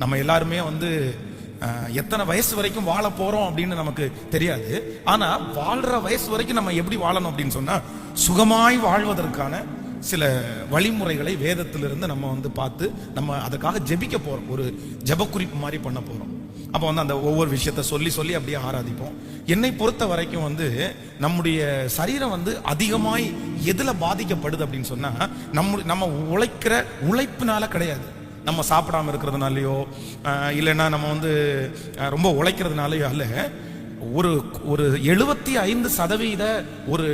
நம்ம எல்லாருமே வந்து எத்தனை வயசு வரைக்கும் வாழ போறோம் அப்படின்னு நமக்கு தெரியாது. ஆனா வாழ்ற வயசு வரைக்கும் நம்ம எப்படி வாழணும் அப்படின்னு சொன்னா, சுகமாய் வாழ்வதற்கான சில வழிமுறைகளை வேதத்திலிருந்து நம்ம வந்து பார்த்து நம்ம அதுக்காக ஜெபிக்க போறோம். ஒரு ஜெப குறிப்பு மாதிரி பண்ண போறோம். அப்போ வந்து அந்த ஒவ்வொரு விஷயத்த சொல்லி சொல்லி அப்படியே ஆராதிப்போம். என்னை பொறுத்த வரைக்கும் வந்து நம்முடைய சரீரம் வந்து அதிகமாய் எதுல பாதிக்கப்படுது அப்படின்னு சொன்னா, நம்ம உழைக்கிற உழைப்புனால கிடையாது. நம்ம சாப்பிடாம இருக்கிறதுனாலயோ இல்லைன்னா நம்ம வந்து ரொம்ப உழைக்கிறதுனாலயோ அல்ல. ஒரு ஒரு 75% ஒரு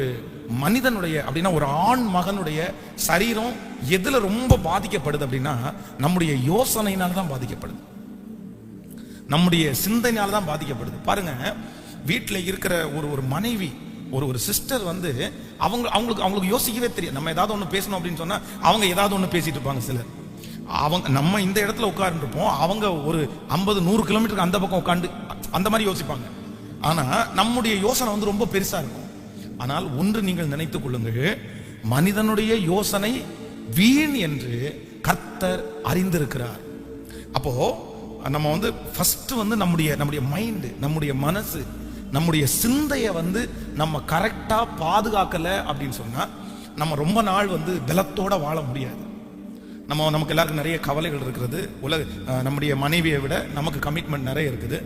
மனிதனுடைய அப்படின்னா ஒரு ஆண் மகனுடைய சரீரம் எதுல ரொம்ப பாதிக்கப்படுது அப்படின்னா, நம்முடைய யோசனையினால தான் பாதிக்கப்படுது, நம்முடைய சிந்தனையால தான் பாதிக்கப்படுது. பாருங்க, வீட்டில் இருக்கிற ஒரு மனைவி, ஒரு சிஸ்டர் வந்து அவங்களுக்கு யோசிக்கவே தெரியும். நம்ம ஏதாவது ஒன்று பேசணும் அப்படின்னு சொன்னா அவங்க ஏதாவது ஒன்று பேசிட்டு இருப்பாங்க. சிலர் நம்ம இந்த இடத்துல உட்கார்ந்து இருப்போம், அவங்க ஒரு 50-100 கிலோமீட்டருக்கு அந்த பக்கம் உட்காந்து அந்த மாதிரி யோசிப்பாங்க. ஆனா நம்முடைய யோசனை வந்து ரொம்ப பெருசா இருக்கும். ஆனால் ஒன்று நீங்கள் நினைத்துக் கொள்ளுங்கள், மனிதனுடைய யோசனை வீண் என்று கர்த்தர் அறிந்திருக்கிறார். அப்போ நம்ம வந்து ஃபர்ஸ்ட் வந்து நம்முடைய மைண்ட், நம்முடைய மனசு, நம்முடைய சிந்தையை வந்து நம்ம கரெக்டா பாதுகாக்கல அப்படின்னு சொன்னா நம்ம ரொம்ப நாள் வந்து பலத்தோட வாழ முடியாது. நமக்கு எல்லாருக்கும் நிறைய கவலைகள் இருக்கிறது. நம்முடைய மனைவியை விட நமக்கு கமிட்மெண்ட் நிறைய இருக்குது,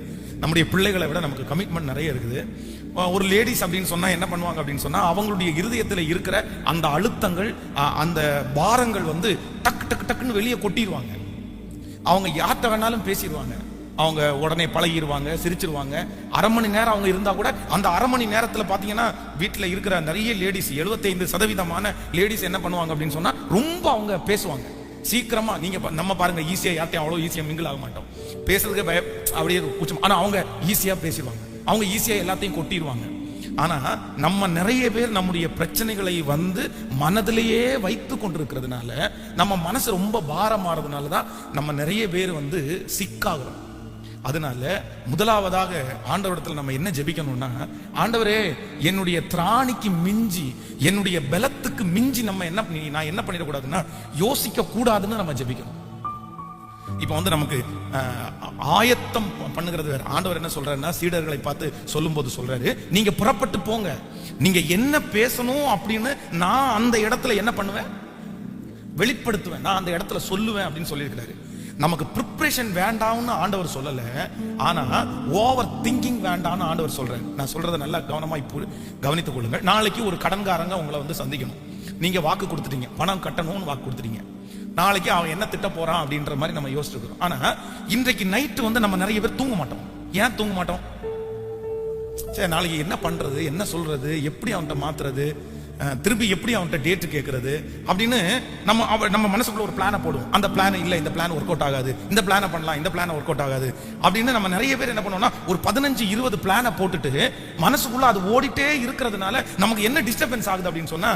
நம்முடைய பிள்ளைகளை விட நமக்கு கமிட்மெண்ட் நிறைய இருக்குது. ஒரு லேடிஸ் அப்படின்னு சொன்னா என்ன பண்ணுவாங்க அப்படின்னு சொன்னா, அவங்களுடைய இருதயத்தில் இருக்கிற அந்த அழுத்தங்கள், அந்த பாரங்கள் வந்து டக்கு டக்கு டக்குன்னு வெளியே கொட்டிடுவாங்க. அவங்க யார்கிட்ட வேணாலும் பேசிடுவாங்க, அவங்க உடனே பழகிடுவாங்க, சிரிச்சிருவாங்க. அரை மணி நேரம் அவங்க இருந்தா கூட அந்த அரை மணி நேரத்தில் பார்த்தீங்கன்னா வீட்டில் இருக்கிற நிறைய லேடிஸ், 75% லேடிஸ் என்ன பண்ணுவாங்க அப்படின்னு சொன்னா, ரொம்ப அவங்க பேசுவாங்க சீக்கிரமா. நம்ம பாருங்க, ஈஸியா யார்ட்டையும் அவ்வளோ ஈஸியா மிங்கிள் ஆக மாட்டோம், பேசுறதுக்கு அப்படியே கூச்சம். ஆனா அவங்க ஈஸியா பேசிடுவாங்க, அவங்க ஈஸியா எல்லாத்தையும் கொட்டிடுவாங்க. ஆனா நம்ம நிறைய பேர் நம்முடைய பிரச்சனைகளை வந்து மனதிலேயே வைத்து கொண்டிருக்கிறதுனால, நம்ம மனசு ரொம்ப பாரமாறதுனால தான் நம்ம நிறைய பேர் வந்து சிக்காகிறோம். அதனால முதலாவதாக ஆண்டவரிடத்துல நம்ம என்ன ஜெபிக்கணும்னா, ஆண்டவரே என்னுடைய திராணிக்கு மிஞ்சி, என்னுடைய பலத்துக்கு மிஞ்சி நான் என்ன பண்ணிடக்கூடாதுன்னா யோசிக்க கூடாதுன்னு நம்ம ஜெபிக்கணும். இப்ப வந்து நமக்கு ஆயத்தம் பண்ணுகிறது வேற. ஆண்டவர் என்ன சொல்றாருன்னா, சீடர்களை பார்த்து சொல்லும் போது சொல்றாரு, நீங்க புறப்பட்டு போங்க, நீங்க என்ன பேசணும் அப்படின்னு நான் அந்த இடத்துல என்ன பண்ணுவேன், வெளிப்படுத்துவேன், நான் அந்த இடத்துல சொல்லுவேன் அப்படின்னு சொல்லியிருக்கிறாரு. நமக்கு ப்ரிப்பரேஷன் வேண்டாம்னு ஆண்டவர் சொல்லல, ஆனா ஓவர் திங்கிங் வேண்டாம்னு ஆண்டவர் சொல்றாரு. நான் சொல்றதை நல்லா கவனமா கவனித்துக் கொள்ளுங்கள். நாளைக்கு ஒரு கடன்காரங்க உங்களை வந்து சந்திக்கணும், நீங்க வாக்கு கொடுத்துட்டீங்க, பணம் கட்டணும்னு வாக்கு கொடுத்துட்டீங்க. நாளைக்கு அவன் என்ன திட்ட போறான் அப்படின்ற மாதிரி நம்ம யோசிச்சுக்கிறோம். ஆனா இன்றைக்கு நைட்டு வந்து நம்ம நிறைய பேர் தூங்க மாட்டோம். ஏன் தூங்க மாட்டோம்? சரி, நாளைக்கு என்ன பண்றது, என்ன சொல்றது, எப்படி அவன்கிட்ட மாத்துறது, திருப்பி எப்படி அவன்கிட்ட டேட் கேட்கறது அப்படின்னு நம்ம மனசுக்குள்ள ஒரு பிளானை போடுவோம். அந்த பிளான் இல்ல, இந்த பிளான் ஒர்க் அவுட் ஆகாது, இந்த பிளானை பண்ணலாம், இந்த பிளான் ஒர்க் அவுட் ஆகாது அப்படின்னு நம்ம நிறைய பேர் என்ன பண்ணுவோம்னா, ஒரு 15-20 பிளானை போட்டுட்டு மனசுக்குள்ள அது ஓடிட்டே இருக்கிறதுனால நமக்கு என்ன டிஸ்டர்பன்ஸ் ஆகுது அப்படின்னு சொன்னா,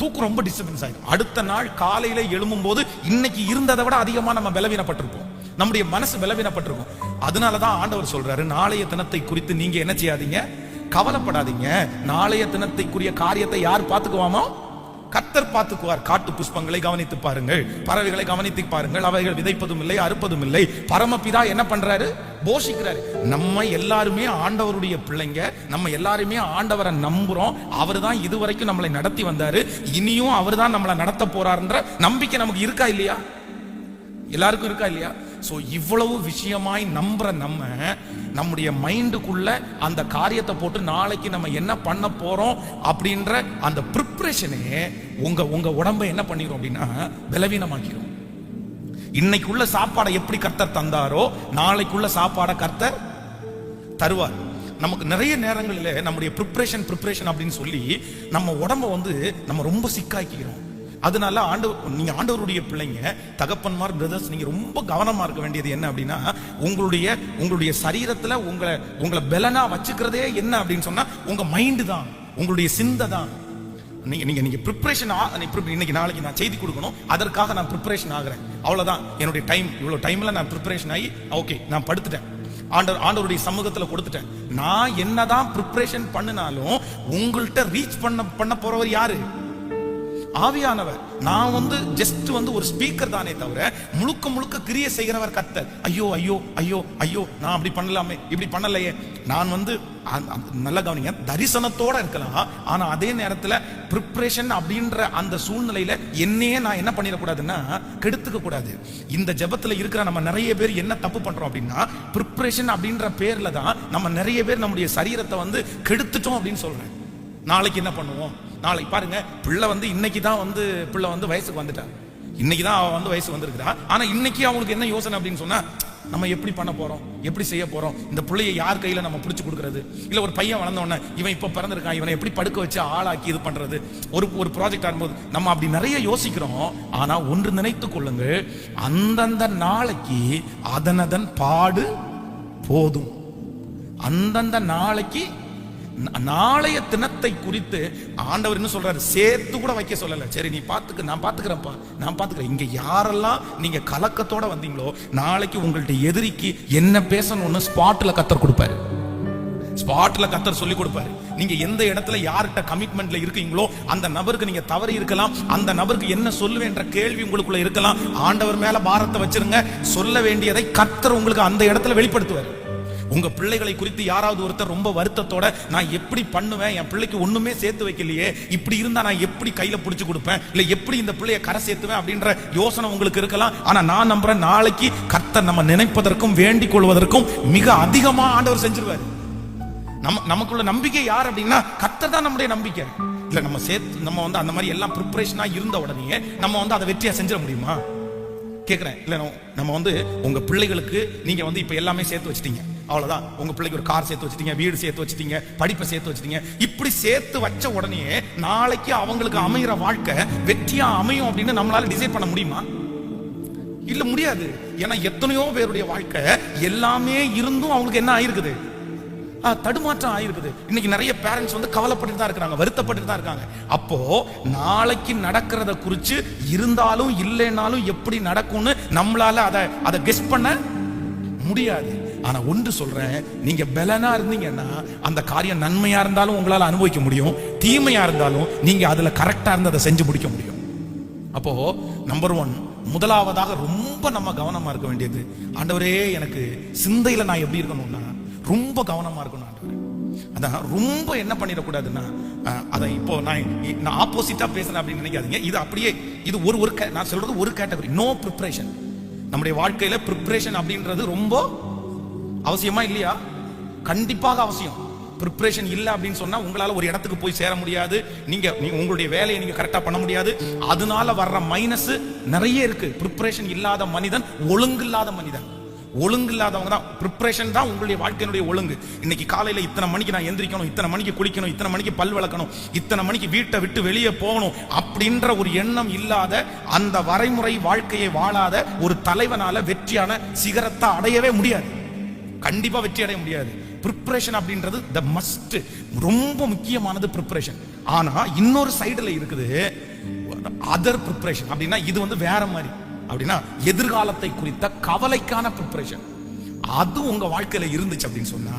தூக்கம் ரொம்ப டிஸ்டர்பன்ஸ் ஆகும். அடுத்த நாள் காலையில எழும்பும் போது இன்னைக்கு இருந்ததை விட அதிகமா நம்ம பலவீனப்பட்டிருப்போம், நம்முடைய மனசு பலவீனப்பட்டிருக்கும். அதனாலதான் ஆண்டவர் சொல்றாரு, நாளைய தினத்தை குறித்து நீங்க என்ன செய்யாதீங்க, கவலைப்படாதீங்க. நாளைய தினத்தைக்குரிய காரியத்தை யார் பார்த்துக்குவாமோ, கர்த்தர் பார்த்துக்குவார். காட்டு புஷ்பங்களை கவனித்து பாருங்கள், பறவைகளை கவனித்து பாருங்கள், அவைகள் விதைப்பதும் இல்லை, அறுப்பதும் இல்லை, பரமபிதா என்ன பண்றாரு, போஷிக்கிறாரு. நம்ம எல்லாருமே ஆண்டவருடைய பிள்ளைங்க, நம்ம எல்லாருமே ஆண்டவரை நம்புறோம். அவர் தான் இதுவரைக்கும் நம்மளை நடத்தி வந்தாரு, இனியும் அவர் தான் நம்மளை நடத்த போறாருன்ற நம்பிக்கை நமக்கு இருக்கா இல்லையா? எல்லாருக்கும் இருக்கா இல்லையா? சோ இவ்வளவு விஷயமாய் நம்புற நம்முடைய மைண்டுக்குள்ள அந்த காரியத்தை போட்டு நாளைக்கு நம்ம என்ன பண்ண போறோம் அப்படின்ற அந்த ப்ரிப்பரேஷனே உங்க உடம்பை என்ன பண்ணிரும் அப்படின்னா பலவீனமாக்கிரும். இன்னைக்குள்ள சாப்பாடை எப்படி கர்த்தர் தந்தாரோ நாளைக்குள்ள சாப்பாடை கர்த்தர் தருவார். நமக்கு நிறைய நேரங்களில் நம்முடைய ப்ரிப்பரேஷன் அப்படின்னு சொல்லி நம்ம உடம்ப வந்து நம்ம ரொம்ப சிக்காக்கிக்கிறோம். அதனால நீங்க ஆண்டவருடைய பிள்ளைங்க, தகப்பன்மார், பிரதர்ஸ், நீங்க ரொம்ப கவனமா இருக்க வேண்டியது என்ன அப்படின்னா, உங்களுடைய சரீரத்துல உங்களை பலனா வச்சுக்கிறதே என்ன அப்படின்னு சொன்னா உங்க மைண்டு தான், உங்களுடைய சிந்தை தான். நீங்க ப்ரிப்பரேஷன் இன்னைக்கு நாளைக்கு நான் செய்தி கொடுக்கணும், அதற்காக நான் ப்ரிப்பரேஷன் ஆகிறேன், அவ்வளவுதான். என்னுடைய டைம் இவ்வளவு டைம்ல நான் ப்ரிப்பரேஷன் ஆகி ஓகே நான் படுத்துட்டேன், ஆண்டவருடைய சமூகத்துல கொடுத்துட்டேன். நான் என்னதான் ப்ரிப்பரேஷன் பண்ணினாலும் உங்கள்கிட்ட ரீச் பண்ண போறவர் யாரு? ஆவியானவர். நான் வந்து ஜஸ்ட் வந்து ஒரு ஸ்பீக்கர் தானே தவிர முழுக்க முழுக்க கிரியை செய்கிறவர் கர்த்தர். ஐயோ ஐயோ ஐயோ ஐயோ, நான் அப்படி பண்ணலாமே, இப்படி பண்ணலையே. நான் வந்து நல்ல கவனிங்க, தரிசனத்தோட இருக்கலாம், ஆனா அதே நேரத்துல ப்ரிப்பரேஷன் அப்படின்ற அந்த சூழ்நிலையில என்னையே நான் என்ன பண்ணிடக்கூடாதுன்னா கெடுத்துக்க கூடாது. இந்த ஜெபத்துல இருக்கிற நம்ம நிறைய பேர் என்ன தப்பு பண்றோம் அப்படின்னா, ப்ரிப்பரேஷன் அப்படின்ற பேர்ல தான் நம்ம நிறைய பேர் நம்முடைய சரீரத்தை வந்து கெடுத்துட்டோம் அப்படின்னு சொல்றேன். நாளைக்கு என்ன பண்ணுவோம், நாளைக்கு பாருங்க, பிள்ளை வந்து இன்னைக்கு தான் வந்து பிள்ளை வந்து வயசுக்கு வந்துட்டா, இன்னைக்கு தான் அவ வந்து வயசுக்கு வந்திருக்கிறா. ஆனா இன்னைக்கு அவங்களுக்கு என்ன யோசனை அப்படின்னு சொன்னா, நம்ம எப்படி பண்ண போறோம், எப்படி செய்ய போறோம், இந்த பிள்ளையை யார் கையில நம்ம பிடிச்சு கொடுக்கறது, இல்ல ஒரு பையன் வளர்ந்த உடனே இவன் இப்ப பிறந்திருக்கான், இவனை எப்படி படுக்க வச்சு ஆளாக்கி இது பண்றது, ஒரு ப்ராஜெக்ட் ஆகும்போது நம்ம அப்படி நிறைய யோசிக்கிறோம். ஆனா ஒன்று நினைத்துக் கொள்ளுங்க, அந்தந்த நாளைக்கு அதனதன் பாடு போதும். அந்தந்த நாளைக்கு, நாளைய தினத்தை குறித்து ஆண்டவர் என்ன சொல்றாரு, சேர்த்து கூட வைக்க சொல்லல. சரி நீ பாத்துக்க, நான் பாத்துக்கிறேன்ப்பா, நான் பாத்துக்கிறேன். இங்க யாரெல்லாம் நீங்க கலக்கத்தோட வந்தீங்களோ, நாளைக்கு உங்கள்ட்ட எதிரிக்கு என்ன பேசணும்னு ஸ்பாட்ல கத்தர் கொடுப்பாரு. ஸ்பாட்ல கத்தர் சொல்லி கொடுப்பாரு. நீங்க எந்த இடத்துல யார்கிட்ட கமிட்மெண்ட்ல இருக்கீங்களோ அந்த நபருக்கு நீங்க தவறி இருக்கலாம், அந்த நபருக்கு என்ன சொல்லுவேன்ற கேள்வி உங்களுக்குள்ள இருக்கலாம். ஆண்டவர் மேல பாரத்தை வச்சிருங்க, சொல்ல வேண்டியதை கத்தர் உங்களுக்கு அந்த இடத்துல வெளிப்படுத்துவார். உங்க பிள்ளைகளை குறித்து யாராவது ஒருத்தர் ரொம்ப வருத்தத்தோட, நான் எப்படி பண்ணுவேன், என் பிள்ளைக்கு ஒண்ணுமே சேர்த்து வைக்கலையே, இப்படி இருந்தா நான் எப்படி கையில பிடிச்சு கொடுப்பேன், இல்ல எப்படி இந்த பிள்ளைய கரை சேர்த்துவேன் அப்படின்ற யோசனை உங்களுக்கு இருக்கலாம். ஆனா நான் நம்புறேன், நாளைக்கு கர்த்தர் நம்ம நினைப்பதற்கும் வேண்டிக் கொள்வதற்கும் மிக அதிகமா ஆண்டவர் செஞ்சிருவாரு. நமக்குள்ள நம்பிக்கை யார் அப்படின்னா கர்த்தர் தான் நம்முடைய நம்பிக்கை. இல்ல நம்ம சேர்த்து நம்ம வந்து அந்த மாதிரி எல்லாம் ப்ரிப்பரேஷனா இருந்த உடனே நம்ம வந்து அதை வெற்றியா செஞ்சிட முடியுமா கேக்குறேன். இல்ல நம்ம வந்து உங்க பிள்ளைகளுக்கு நீங்க வந்து இப்ப எல்லாமே சேர்த்து வச்சிட்டீங்க, அவ்வளவுதான். உங்க பிள்ளைக்கு ஒரு கார் சேர்த்து வச்சிட்டீங்க, வீடு சேர்த்து வச்சிட்டீங்க, படிப்பை சேர்த்து வச்சிட்டீங்க. இப்படி சேர்த்து வச்ச உடனே நாளைக்கு அவங்களுக்கு அமைகிற வாழ்க்கை வெற்றியா அமையும் அப்படின்னு நம்மளால டிசைட் பண்ண முடியுமா? இல்ல, முடியாது. ஏன்னா எத்தனையோ பேருடைய வாழ்க்கை எல்லாமே இருந்தும் அவங்களுக்கு என்ன ஆயிருக்குது, தடுமாற்றம் ஆயிருக்குது. இன்னைக்கு நிறைய பேரண்ட்ஸ் வந்து கவலைப்பட்டு தான் இருக்காங்க, வருத்தப்பட்டு தான் இருக்காங்க. அப்போ நாளைக்கு நடக்கிறத குறிச்சு இருந்தாலும் இல்லைனாலும் எப்படி நடக்கும்னு நம்மளால அதை கெஸ் பண்ண முடியாது. ஆனா ஒன்று சொல்றேன், நீங்க பலனா இருந்தீங்கன்னா அந்த காரியம் நன்மையா இருந்தாலும் உங்களால அனுபவிக்க முடியும், தீமையா இருந்தாலும் நீங்க அதுல கரெக்டா இருந்து அதை செஞ்சு முடிக்க முடியும். அப்போ நம்பர் 1, முதலாவதாக ரொம்ப நம்ம கவனமா இருக்க வேண்டியது, ஆண்டவரே எனக்கு சிந்தையில நான் எப்படி இருக்கணும்னா ரொம்ப கவனமா இருக்கணும் ஆண்டவரே. அதான் ரொம்ப என்ன பண்ணிடக்கூடாதுன்னா, அதை இப்போ நான் ஆப்போசிட்டா பேசுறேன் அப்படின்னு நினைக்காதீங்க. இது அப்படியே இது ஒரு நான் சொல்றது ஒரு கேட்டகரி. No preparation. நம்முடைய வாழ்க்கையில ப்ரிப்பரேஷன் அப்படின்றது ரொம்ப அவசியமா இல்லையா? கண்டிப்பாக அவசியம். ப்ரிப்பரேஷன் இல்ல அப்படின்னு சொன்னா உங்களால ஒரு இடத்துக்கு போய் சேர முடியாது, நீங்க உங்களுடைய வேலையை நீங்க கரெக்டா பண்ண முடியாது. அதனால வர்ற மைனஸ் நிறைய இருக்கு. ப்ரிப்பரேஷன் இல்லாத மனிதன் ஒழுங்கு இல்லாத மனிதன். ஒழுங்கு இல்லாதவங்க தான். ப்ரிப்பரேஷன் தான் உங்களுடைய வாழ்க்கையினுடைய ஒழுங்கு. இன்னைக்கு காலையில இத்தனை மணிக்கு நான் எந்திரிக்கணும், இத்தனை மணிக்கு குளிக்கணும், இத்தனை மணிக்கு பல் விளக்கணும், இத்தனை மணிக்கு வீட்டை விட்டு வெளியே போகணும் அப்படின்ற ஒரு எண்ணம் இல்லாத, அந்த வரைமுறை வாழ்க்கையை வாழாத ஒரு தலைவனால வெற்றியான சிகரத்தை அடையவே முடியாது. கண்டிப்பா வெற்றி அடைய முடியாது. ப்ரிப்பரேஷன் அப்படின்றது த மஸ்ட், ரொம்ப முக்கியமானது ப்ரிப்பரேஷன். ஆனா இன்னொரு சைடுல இருக்குது அதர் ப்ரிப்பரேஷன். அப்படின்னா இது வந்து வேற மாதிரி. அப்படின்னா எதிர்காலத்தை குறித்த கவலைக்கான ப்ரிப்பரேஷன். அது உங்க வாழ்க்கையில இருந்துச்சு அப்படின்னு சொன்னா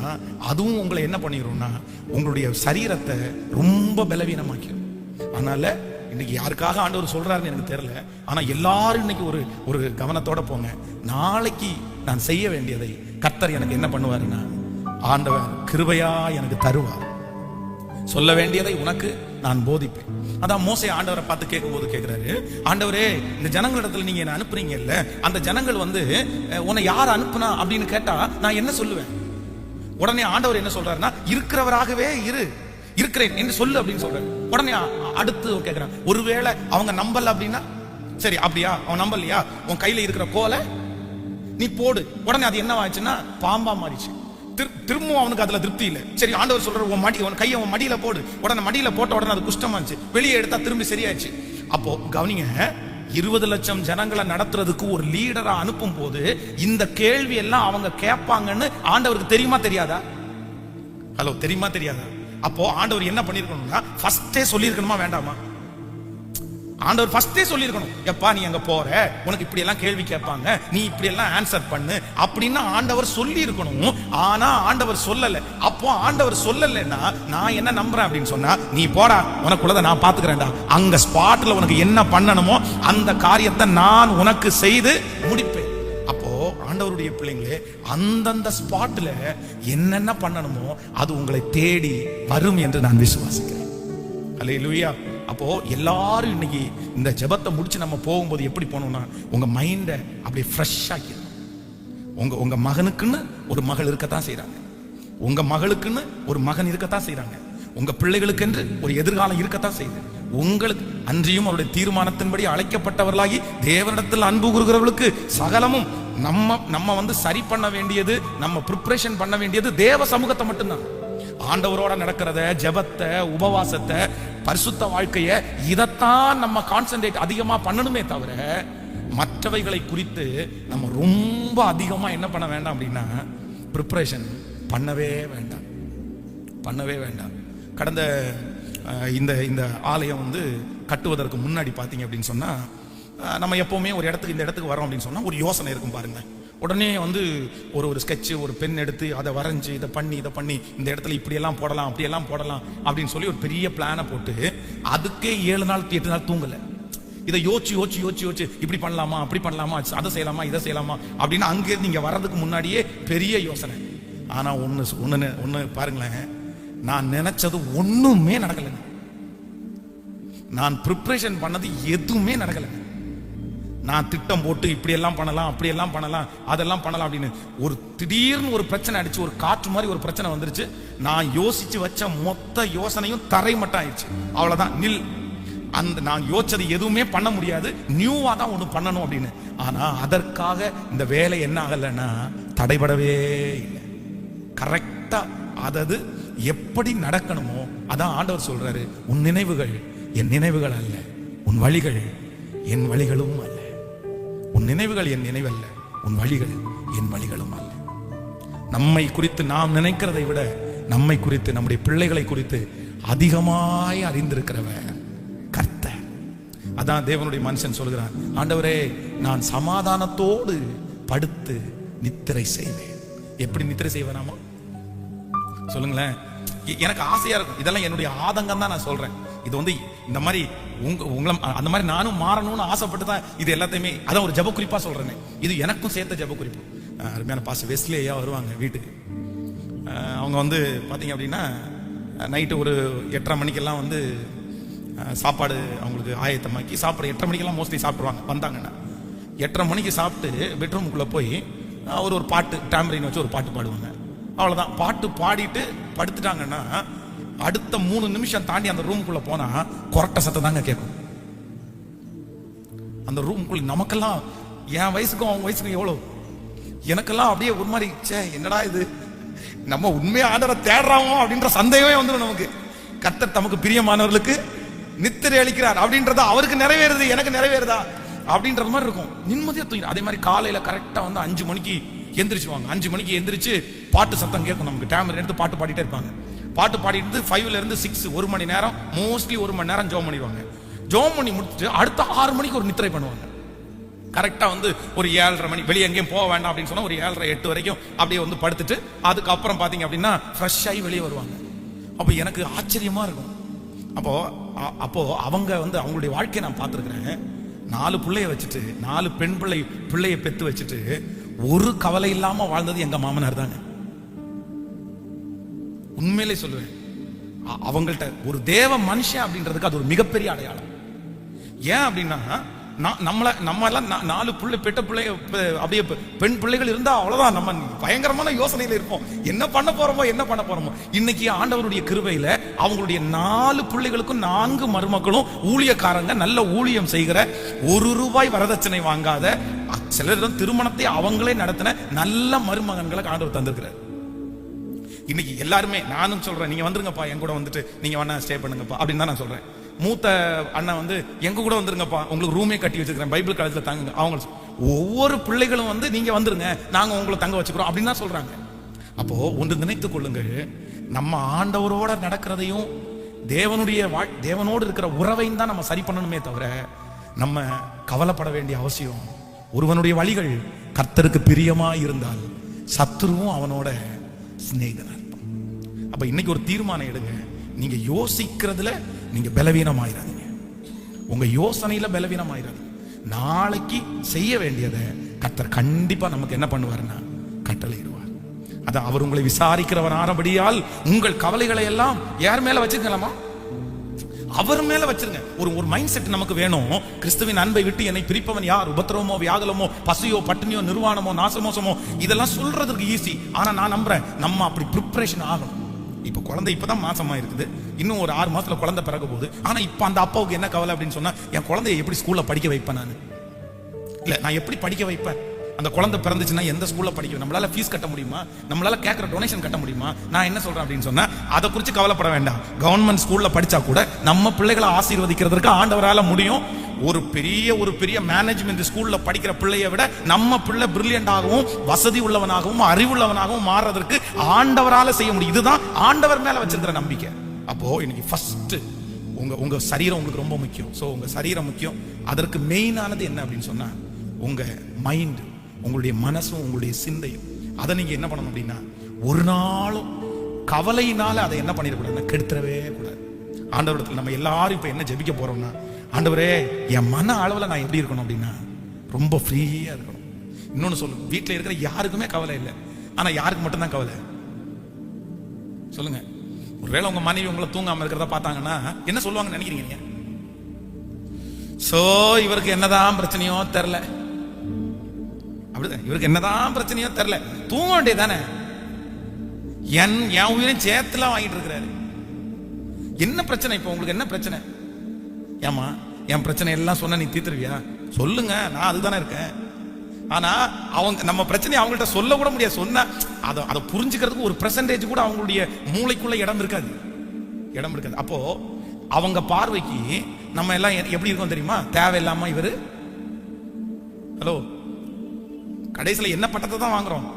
அதுவும் உங்களை என்ன பண்ணிடும்னா உங்களுடைய சரீரத்தை ரொம்ப பலவீனமாக்கிடும். அதனால இன்னைக்கு யாருக்காக ஆண்டவர் சொல்றாருன்னு எனக்கு தெரியல, ஆனா எல்லாரும் இன்னைக்கு ஒரு கவனத்தோட போங்க. நாளைக்கு நான் செய்ய வேண்டியதை கர்த்தர் எனக்கு என்ன பண்ணுவாருன்னா, ஆண்டவர் கிருபையா எனக்கு தருவார். சொல்ல வேண்டியதை உனக்கு நான் போதிப்பேன். அதான் மோசே ஆண்டவரை பார்த்து கேட்கும்போது கேட்கிறாரு, ஆண்டவரே இந்த ஜனங்களிடத்துல நீங்க என்ன அனுப்புறீங்க இல்ல, அந்த ஜனங்கள் வந்து உன்னை யார் அனுப்புனா அப்படின்னு கேட்டா நான் என்ன சொல்லுவேன்? உடனே ஆண்டவர் என்ன சொல்றாருன்னா, இருக்கிறவராகவே இருக்கிறேன் என்று சொல்லு அப்படின்னு சொல்றாரு. உடனே அடுத்து கேட்கிறான், ஒருவேளை அவங்க நம்பல அப்படின்னா, சரி அப்படியா, அவன் நம்பலையா, உன் கையில இருக்கிற கோலை நீ போடு. உடனே அது என்ன ஆச்சுன்னா பாம்பா மாறிச்சு. திரும்பவும் அவனுக்கு அதுல திருப்தி இல்லை. சரி ஆண்டவர் சொல்றாரு, உன் கையை உன் மடியில போடு. உடனே மடியில போட்ட உடனே அது குஷ்டமாச்சு, வெளியே எடுத்தா திரும்பி சரியாச்சு. அப்போ கவனிங்க, 20 லட்சம் ஜனங்களை நடத்துறதுக்கு ஒரு லீடரா அனுப்பும் போது இந்த கேள்வி எல்லாம் அவங்க கேட்பாங்கன்னு ஆண்டவருக்கு தெரியுமா தெரியாதா? ஹலோ, தெரியுமா தெரியாதா? அப்போ ஆண்டவர் என்ன பண்ணிருக்கணும்னா ஃபர்ஸ்டே சொல்லியிருக்கணுமா வேண்டாமா? ஆண்டவர் ஃபர்ஸ்டே சொல்லியிருக்கணும், எப்பா நீ அங்க போற, உனக்கு இப்படி எல்லாம் கேள்வி கேட்பாங்க, நீ இப்படி எல்லாம் ஆன்சர் பண்ணு அப்படின்னு ஆண்டவர் சொல்லி இருக்கணும். ஆனா ஆண்டவர் சொல்லல. அப்போ ஆண்டவர் சொல்லலைன்னா நான் என்ன நம்புறேன் அப்படின்னு சொன்னா, நீ போடா, உனக்குள்ளத நான் பாத்துக்கிறேன்டா, அங்க ஸ்பாட்ல உனக்கு என்ன பண்ணணுமோ அந்த காரியத்தை நான் உனக்கு செய்து முடிப்பேன். அப்போ ஆண்டவருடைய பிள்ளைங்களே, அந்தந்த ஸ்பாட்ல என்னென்ன பண்ணணுமோ அது உங்களை தேடி வரும் என்று நான் விசுவாசிக்கிறேன். அல்லேலூயா. அப்போ எல்லாரும் இன்னைக்கு இந்த ஜெபத்தை முடிச்சு நம்ம போகும்போது எப்படி போனோம்னா, உங்க மைண்டை அப்படியே ஃப்ரெஷ் ஆக்கிடும். உங்க மகனுக்குன்னு ஒரு மகள் இருக்கத்தான் செய்யறாங்க, உங்க மகளுக்குன்னு ஒரு மகன் இருக்கத்தான் செய்யறாங்க, உங்க பிள்ளைகளுக்கு என்று ஒரு எதிர்காலம் இருக்கத்தான் செய்யுது. உங்களுக்கு அன்றியும் அவருடைய தீர்மானத்தின்படி அழைக்கப்பட்டவர்களாகி தேவனிடத்தில் அன்பு கூறுகிறவர்களுக்கு சகலமும் நம்ம சரி பண்ண வேண்டியது, நம்ம ப்ரிப்பரேஷன் பண்ண வேண்டியது தேவ சமூகத்தை மட்டும்தான். ஆண்டவரோட நடக்கிறத, ஜெபத்தை, உபவாசத்தை, பரிசுத்த வாழ்க்கைய, இதைத்தான் நம்ம கான்சென்ட்ரேட் அதிகமா பண்ணணுமே தவிர மற்றவைகளை குறித்து நம்ம ரொம்ப அதிகமா என்ன பண்ண வேண்டாம் அப்படின்னா ப்ரிப்பரேஷன் பண்ணவே வேண்டாம். கடந்த இந்த ஆலயம் கட்டுவதற்கு முன்னாடி பார்த்தீங்க அப்படின்னு சொன்னா, நம்ம எப்பவுமே ஒரு இடத்துக்கு இந்த இடத்துக்கு வரோம் அப்படின்னு சொன்னா ஒரு யோசனை இருக்கும் பாருங்க. உடனே ஒரு ஸ்கெட்ச், ஒரு பென் எடுத்து அதை வரைஞ்சு இதை பண்ணி இந்த இடத்துல இப்படியெல்லாம் போடலாம் அப்படியெல்லாம் போடலாம் அப்படின்னு சொல்லி ஒரு பெரிய பிளானை போட்டு அதுக்கே 7 நாள் 8 நாள் தூங்கல. இதை யோசிச்சு இப்படி பண்ணலாமா, அப்படி பண்ணலாமா, அதை செய்யலாமா, இதை செய்யலாமா அப்படின்னு அங்கிருந்து நீங்க வர்றதுக்கு முன்னாடியே பெரிய யோசனை. ஆனா ஒண்ணு பாருங்களேன், நான் நினைச்சது ஒண்ணுமே நடக்கல. நான் ப்ரிப்பரேஷன் பண்ணது எதுவுமே நடக்கல. நான் திட்டம் போட்டு இப்படி எல்லாம் பண்ணலாம், அப்படி எல்லாம் பண்ணலாம், அதெல்லாம் பண்ணலாம் அப்படின்னு ஒரு திடீர்னு ஒரு பிரச்சனை அடிச்சு, ஒரு காற்று மாதிரி ஒரு பிரச்சனை வந்துருச்சு. நான் யோசிச்சு வச்ச மொத்த யோசனையும் தரை மட்டும் ஆயிடுச்சு. அவ்வளவுதான், நில். நான் யோசிச்சது எதுவுமே பண்ண முடியாது, நியூவா தான் ஒண்ணு பண்ணணும் அப்படின்னு. ஆனா அதற்காக இந்த வேலை என்ன ஆகலைன்னா தடைபடவே இல்லை. கரெக்டா அதது எப்படி நடக்கணுமோ அதான் ஆண்டவர் சொல்றாரு, உன் நினைவுகள் என் நினைவுகள் அல்ல, உன் வழிகள் என் வழிகளும் அல்ல. உன் நினைவுகள் என் நினைவல்ல, உன் வழிகள் என் வழிகளும் அல்ல. நம்மை குறித்து நாம் நினைக்கிறதை விட நம்மை குறித்து, நம்முடைய பிள்ளைகளை குறித்து அதிகமாய் அறிந்திருக்கிறவர் கர்த்தர். அதான் தேவனுடைய மனுஷன் சொல்கிறான், ஆண்டவரே நான் சமாதானத்தோடு படுத்து நித்திரை செய்வேன். எப்படி நித்திரை செய்வேனாமா சொல்லுங்களேன். எனக்கு ஆசையா இருக்கும், இதெல்லாம் என்னுடைய ஆதங்கம் தான் நான் சொல்றேன். இது இந்த மாதிரி உங்களை அந்த மாதிரி நானும் மாறணும்னு ஆசைப்பட்டு தான் இது எல்லாத்தையுமே, அதான் ஒரு ஜெப குறிப்பா சொல்றேன். இது எனக்கும் சேர்த்த ஜெப குறிப்பு. அருமையான பாஸ்டர் வெஸ்லி ஐயா வருவாங்க வீட்டுக்கு. அவங்க பாத்தீங்க அப்படின்னா நைட்டு ஒரு 8:30 மணிக்கெல்லாம் சாப்பாடு அவங்களுக்கு ஆயத்தமாக்கி சாப்பிட 8:30 மணிக்கெல்லாம் மோஸ்ட்லி சாப்பிடுவாங்க. வந்தாங்கன்னா 8:30 மணிக்கு சாப்பிட்டு பெட்ரூமுக்குள்ள போய் ஒரு பாட்டு, டாம்பரின் வச்சு ஒரு பாட்டு பாடுவாங்க. அவ்வளவுதான். பாட்டு பாடிட்டு படுத்துட்டாங்கன்னா அடுத்த 3 நிமிஷம் தாண்டி அந்த ரூமுக்குள்ள போனா கொரட்ட சத்தம் தாங்க கேட்கும். அந்த ரூமுக்குள்ள நமக்கெல்லாம், என் வயசுக்கும் அவங்க வயசுக்கும் எவ்வளவு, எனக்கெல்லாம் அப்படியே ஒரு மாதிரி என்னடா இது, நம்ம உண்மையா ஆண்டவரை தேடுறாமோ அப்படின்ற சந்தேகமே வந்துடும் நமக்கு. கர்த்தர் தமக்கு பிரியமானவர்களுக்கு நித்திரை அளிக்கிறார் அப்படின்றத அவருக்கு நிறைவேறுது, எனக்கு நிறைவேறுதா அப்படின்ற மாதிரி இருக்கும். நிம்மதியா தூங்கி. அதே மாதிரி காலையில கரெக்டா 5 மணிக்கு எந்திரிச்சுவாங்க. 5 மணிக்கு எந்திரிச்சு பாட்டு சத்தம் கேட்கும் நமக்கு. டேமர் எடுத்து பாட்டு பாடிட்டே இருப்பாங்க. பாட்டு பாடிட்டு 5ல இருந்து 6 1 மணி நேரம், மோஸ்ட்லி 1 மணி நேரம் ஜோம் பண்ணிடுவாங்க. ஜோம் பண்ணி முடிச்சுட்டு அடுத்த 6 மணிக்கு ஒரு நித்திரை பண்ணுவாங்க. கரெக்டா ஒரு 7:30 மணி, வெளியே எங்கேயும் போக வேண்டாம் அப்படின்னு சொன்னா ஒரு 7:30 8 வரைக்கும் அப்படியே படுத்துட்டு அதுக்கப்புறம் பாத்தீங்க அப்படின்னா ஃப்ரெஷ் ஆகி வெளியே வருவாங்க. அப்போ எனக்கு ஆச்சரியமா இருக்கும். அப்போ அவங்க அவங்களுடைய வாழ்க்கையை நான் பார்த்துருக்கிறேன். 4 பிள்ளைய வச்சுட்டு, 4 பெண் பிள்ளைய பெத்து வச்சுட்டு ஒரு கவலை இல்லாம வாழ்ந்தது எங்க மாமனார் தாங்க. உண்மையிலே சொல்லுவேன், அவங்கள்ட்ட ஒரு தேவ மனுஷன் அப்படின்றதுக்கு அது ஒரு மிகப்பெரிய அடையாளம். ஏன் அப்படின்னா நம்ம எல்லாம் 4 பிள்ளை பெட்ட பிள்ளைங்க, அப்படியே பெண் பிள்ளைகள் இருந்தா அவ்வளவுதான், நம்ம பயங்கரமான யோசனையில இருப்போம். என்ன பண்ண போறோமோ. இன்னைக்கு ஆண்டவருடைய கிருபையில அவங்களுடைய 4 பிள்ளைகளுக்கும் 4 மருமக்களும் ஊழியக்காரங்க, நல்ல ஊழியம் செய்கிற, ₹1 வரதட்சணை வாங்காத, சிலர் திருமணத்தை அவங்களே நடத்தின நல்ல மருமகன்களை ஆண்டவர் தந்திருக்கிறார். இன்னைக்கு எல்லாருமே, நானும் சொல்றேன், நீங்க வந்துருங்கப்பா என் கூட, நீங்க வேணா ஸ்டே பண்ணுங்கப்பா அப்படின்னு தான் நான் சொல்றேன். மூத்த அண்ணன் எங்க கூட வந்துருங்கப்பா, உங்களுக்கு ரூமே கட்டி வச்சிருக்கிறேன், பைபிள் காலேஜ்ல தங்குங்க. அவங்க ஒவ்வொரு பிள்ளைகளும் நீங்க வந்துருங்க, நாங்க உங்களை தங்க வச்சுக்கிறோம் அப்படின்னு தான் சொல்றாங்க. அப்போ ஒன்று நினைத்துக் கொள்ளுங்கள், நம்ம ஆண்டவரோட நடக்கிறதையும் தேவனோடு இருக்கிற உறவையும் தான் நம்ம சரி பண்ணணுமே தவிர நம்ம கவலைப்பட வேண்டிய அவசியம். ஒருவனுடைய வழிகள் கர்த்தருக்கு பிரியமா இருந்தால் சத்துருவும் அவனோட சிநேகிதனா இருப்பான். அப்ப இன்னைக்கு ஒரு தீர்மானம் எடுங்க. நீங்க யோசிக்கிறதுல நீங்க பலவீனமாயிராதீங்க. உங்க யோசனையில பலவீனமாயிராதீங்க. நாளைக்கு செய்ய வேண்டியதை கர்த்தர் கண்டிப்பா நமக்கு என்ன பண்ணுவாருன்னா கட்டளையிடுவார். அதான் அவர் உங்களை விசாரிக்கிறவர் ஆனபடியால் உங்கள் கவலைகளை எல்லாம் யார் மேல வச்சிருக்கலாமா? அவர் மேல வச்சிருங்க. ஒரு மைண்ட் செட் நமக்கு வேணும். கிறிஸ்துவின் அன்பை விட்டு என்னை பிரிப்பவன் யார்? உபத்திரவமோ, வியாகுலமோ, பசியோ, பட்டினியோ, நிர்வாணமோ, நாசமோசமோ, இதெல்லாம் சொல்றதுக்கு ஈஸி. ஆனா நான் நம்புறேன் நம்ம அப்படி ப்ரிப்பரேஷன் ஆகணும். இப்ப குழந்தை இப்பதான் மாசமா இருக்குது, இன்னும் ஒரு 6 மாசத்துல குழந்தை பிறக்க போகுது. ஆனா இப்ப அந்த அப்பாவுக்கு என்ன கவலை அப்படின்னு சொன்னா, என் குழந்தைய எப்படி ஸ்கூல்ல படிக்க வைப்பேன்? நான் எப்படி படிக்க வைப்பேன்? அந்த குழந்தை பிறந்துச்சுன்னா எந்த ஸ்கூல்ல படிக்க, நம்மளால ஃபீஸ் கட்ட முடியுமா? நம்மளால கேட்கிற டொனேஷன் கட்ட முடியுமா? நான் என்ன சொல்றேன் அப்படின்னு சொன்னா, அதை குறித்து கவலைப்பட வேண்டாம். கவர்மெண்ட் ஸ்கூல்ல படிச்சா கூட நம்ம பிள்ளைகளை ஆசீர்வதிக்கிறதுக்கு ஆண்டவரால முடியும். ஒரு பெரிய மேனேஜ்மெண்ட் ஸ்கூல்ல படிக்கிற பிள்ளையை விட நம்ம பிள்ளை பிரில்லியண்டாகவும் வசதி உள்ளவனாகவும் அறிவுள்ளவனாகவும் மாறுறதுக்கு ஆண்டவரால செய்ய முடியும். இதுதான் ஆண்டவர் மேல வச்சிருக்கிற நம்பிக்கை. அப்போ இன்னைக்கு ஃபர்ஸ்ட் உங்க சரீரம் உங்களுக்கு ரொம்ப முக்கியம். ஸோ உங்க சரீரம் முக்கியம். அதற்கு மெயினானது என்ன அப்படின்னு சொன்னா, உங்க மைண்ட், உங்களுடைய மனசும் உங்களுடைய சிந்தையும். அதை நீங்க என்ன பண்ணணும் அப்படின்னா, ஒரு நாளும் கவலையினால அதை என்ன பண்ணிடக்கூடாது, கெடுத்துடவே கூடாது. ஆண்டவரத்தில் நம்ம எல்லாரும் இப்ப என்ன ஜெபிக்க போறோம்னா, ஆண்டவரே என் மன அளவில் நான் எப்படி இருக்கணும் அப்படின்னா ரொம்ப ஃப்ரீயா இருக்கணும். இன்னொன்னு சொல்லு, வீட்டில் இருக்கிற யாருக்குமே கவலை இல்லை, ஆனா யாருக்கு மட்டும்தான் கவலை சொல்லுங்க. ஒருவேளை உங்க மனைவி உங்களை தூங்காம இருக்கிறத பார்த்தாங்கன்னா என்ன சொல்லுவாங்கன்னு நினைக்கிறீங்க? சோ இவருக்கு என்னதான் பிரச்சனையோ தெரியல, அப்படிதான் இவருக்கு என்னதான் பிரச்சனையோ தெரியல, தூங்க வேண்டியதானே, என் உயிரையும் சேர்த்துலாம் வாங்கிட்டு இருக்கிறாரு. என்ன பிரச்சனை இப்ப உங்களுக்கு? என்ன பிரச்சனை? ஏமா என் பிரச்சனை எல்லாம் சொன்ன நீ தீர்த்துருவியா? சொல்லுங்க, நான் அதுதானே இருக்கேன். ஆனா அவங்க நம்ம பிரச்சனையை அவங்கள்ட்ட சொல்ல கூட முடியாது. சொன்ன அதை புரிஞ்சுக்கிறதுக்கு ஒரு பெர்சன்டேஜ் கூட அவங்களுடைய மூளைக்குள்ள இடம் இருக்காது. அப்போ அவங்க பார்வைக்கு நம்ம எல்லாம் எப்படி இருக்கோம் தெரியுமா? தேவையில்லாம இவரு ஹலோ கடைசியில என்ன பட்டத்தை தான் வாங்குறோம்?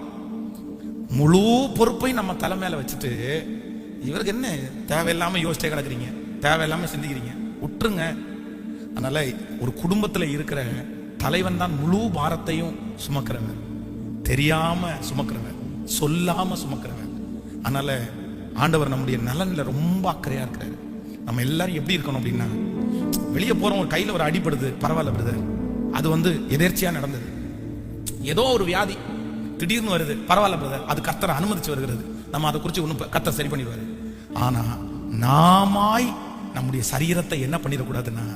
முழு பொறுப்பை நம்ம தலை மேல வச்சுட்டு இவருக்கு என்ன தேவையில்லாம யோசிச்சே கிடக்குறீங்க, தேவையில்லாம சிந்திக்கிறீங்க, விட்டுருங்க. அதனால ஒரு குடும்பத்துல இருக்கிற தலைவன் தான் முழு பாரத்தையும் சுமக்கிறவன், தெரியாம சுமக்கிறவன், சொல்லாம சுமக்கிறவன். அதனால ஆண்டவர் நம்முடைய நலன்ல ரொம்ப அக்கறையா இருக்கிறாரு. நம்ம எல்லாரும் எப்படி இருக்கணும் அப்படின்னா, வெளியே போறோம், ஒரு கையில ஒரு அடிபடுது, பரவாயில்ல பிரதர், அது எதேர்ச்சியா நடந்தது. ஏதோ ஒரு வியாதி திடீர்னு வருது, பரவாயில்ல பிரதர், அது கர்த்தரை அனுமதிச்சு வருகிறது, நம்ம அதை குறித்து ஒன்றும் கர்த்தர் சரி பண்ணிடுவாரு. ஆனா நாமாய் நம்முடைய சரீரத்தை என்ன பண்ணிடக்கூடாதுன்னா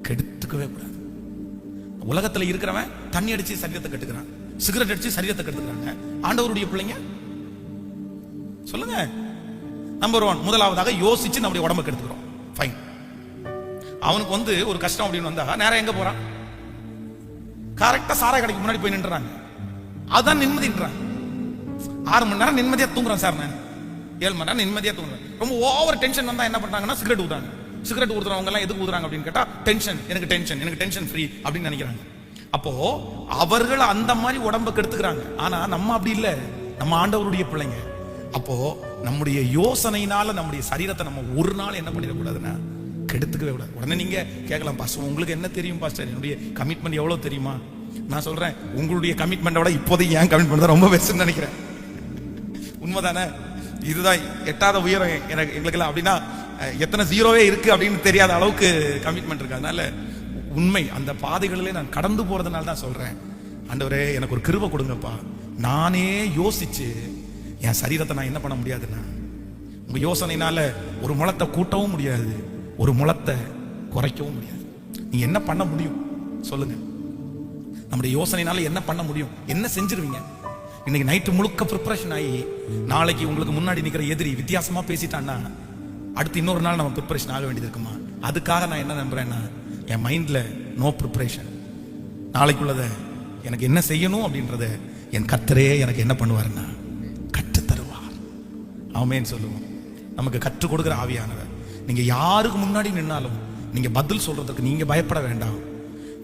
கெடுத்துக்கவே கூடாது. உலகத்துல இருக்கிறவன் தண்ணி அடிச்சு சரீரத்தை கெடுத்துக்கிறான், சிகரெட் அடிச்சு சரீரத்தை கெடுத்துக்கிறாங்க. ஆண்டவருடைய பிள்ளைங்க சொல்லுங்க, நம்பர் 1 முதலாவதாக யோசிச்சு நம்முடைய உடம்பை கெடுத்துக்கிறோம். ஃபைன். அவனுக்கு ஒரு கஷ்டம் அப்படின்னு வந்தா நேரம் எங்க போறான்? கரெக்டா சாராய கடைக்கு முன்னாடி போய் நின்றாங்க. அதுதான் நிம்மதின்றாங்க. 6 மணி நேரம் நிம்மதியா தூங்குறான் சார், நான் 7 மணி நேரம் நிம்மதியா தூங்குறேன். ரொம்ப ஓவர் டென்ஷன் வந்தா என்ன பண்றாங்கன்னா சிகரெட் ஊதுறாங்க. சிகரெட் ஊதுறவங்க எல்லாம் எதுக்கு ஊதுறாங்க அப்படின்னு கேட்டா, டென்ஷன், எனக்கு டென்ஷன் ஃப்ரீ அப்படின்னு நினைக்கிறாங்க. அப்போ அவர்கள் அந்த மாதிரி உடம்பை கெடுத்துக்கிறாங்க. ஆனா நம்ம அப்படி இல்லை, நம்ம ஆண்டவருடைய பிள்ளைங்க. அப்போ நம்முடைய யோசனையினால நம்முடைய சரீரத்தை நம்ம ஒரு நாள் என்ன பண்ணிடக்கூடாதுன்னா கெடுத்துக்கவே கூடாது. உடனே நீங்க கேட்கலாம், பாஸ்டர் உங்களுக்கு என்ன தெரியும் பாஸ்டர், என்னுடைய கமிட்மெண்ட் எவ்வளவு தெரியுமா? நான் சொல்றேன், உங்களுடைய கமிட்மெண்டோட இப்போதைக்கு ஏன் கமிட்மெண்ட் தான் ரொம்ப பெஸ்ட்னு நினைக்கிறேன். உண்மைதானே? இதுதான் எட்டாத உயரம் எங்களுக்கெல்லாம். அப்படின்னா எத்தனை ஜீரோவே இருக்கு அப்படின்னு தெரியாத அளவுக்கு கமிட்மெண்ட் இருக்கு. அதனால உண்மை அந்த பாதைகளிலே நான் கடந்து போறதுனால தான் சொல்றேன், ஆண்டவரே எனக்கு ஒரு கிருபை கொடுங்கப்பா. நானே யோசிச்சு என் சரீரத்தை நான் என்ன பண்ண முடியாதுன்னா, உங்க யோசனைனால ஒரு முளத்தை கூட்டவும் முடியாது, ஒரு முளத்தை குறைக்கவும் முடியாது. நீங்க என்ன பண்ண முடியும் சொல்லுங்க? நம்முடைய யோசனைனால என்ன பண்ண முடியும்? என்ன செஞ்சிருவீங்க? இன்னைக்கு நைட்டு முழுக்க ப்ரிப்பரேஷன் ஆகி நாளைக்கு உங்களுக்கு முன்னாடி நிக்கிற எதிரி வித்தியாசமா பேசிட்டான்னா அடுத்து இன்னொரு நாள் நம்ம ப்ரிப்பரேஷன் ஆக வேண்டியது இருக்குமா? அதுக்காக நான் என்ன நம்புறேன்னா, என் மைண்ட்ல நோ ப்ரிப்பரேஷன். நாளைக்குள்ளத எனக்கு என்ன செய்யணும் அப்படின்றத என் கர்த்தரே எனக்கு என்ன பண்ணுவாருன்னா கற்றுத் தருவார். ஆமென் சொல்லுவோம். நமக்கு கற்றுக் கொடுக்கிற ஆவியானவர். நீங்க யாருக்கு முன்னாடி நின்னாலும் நீங்க பதில் சொல்றதுக்கு நீங்க பயப்பட வேண்டாம்.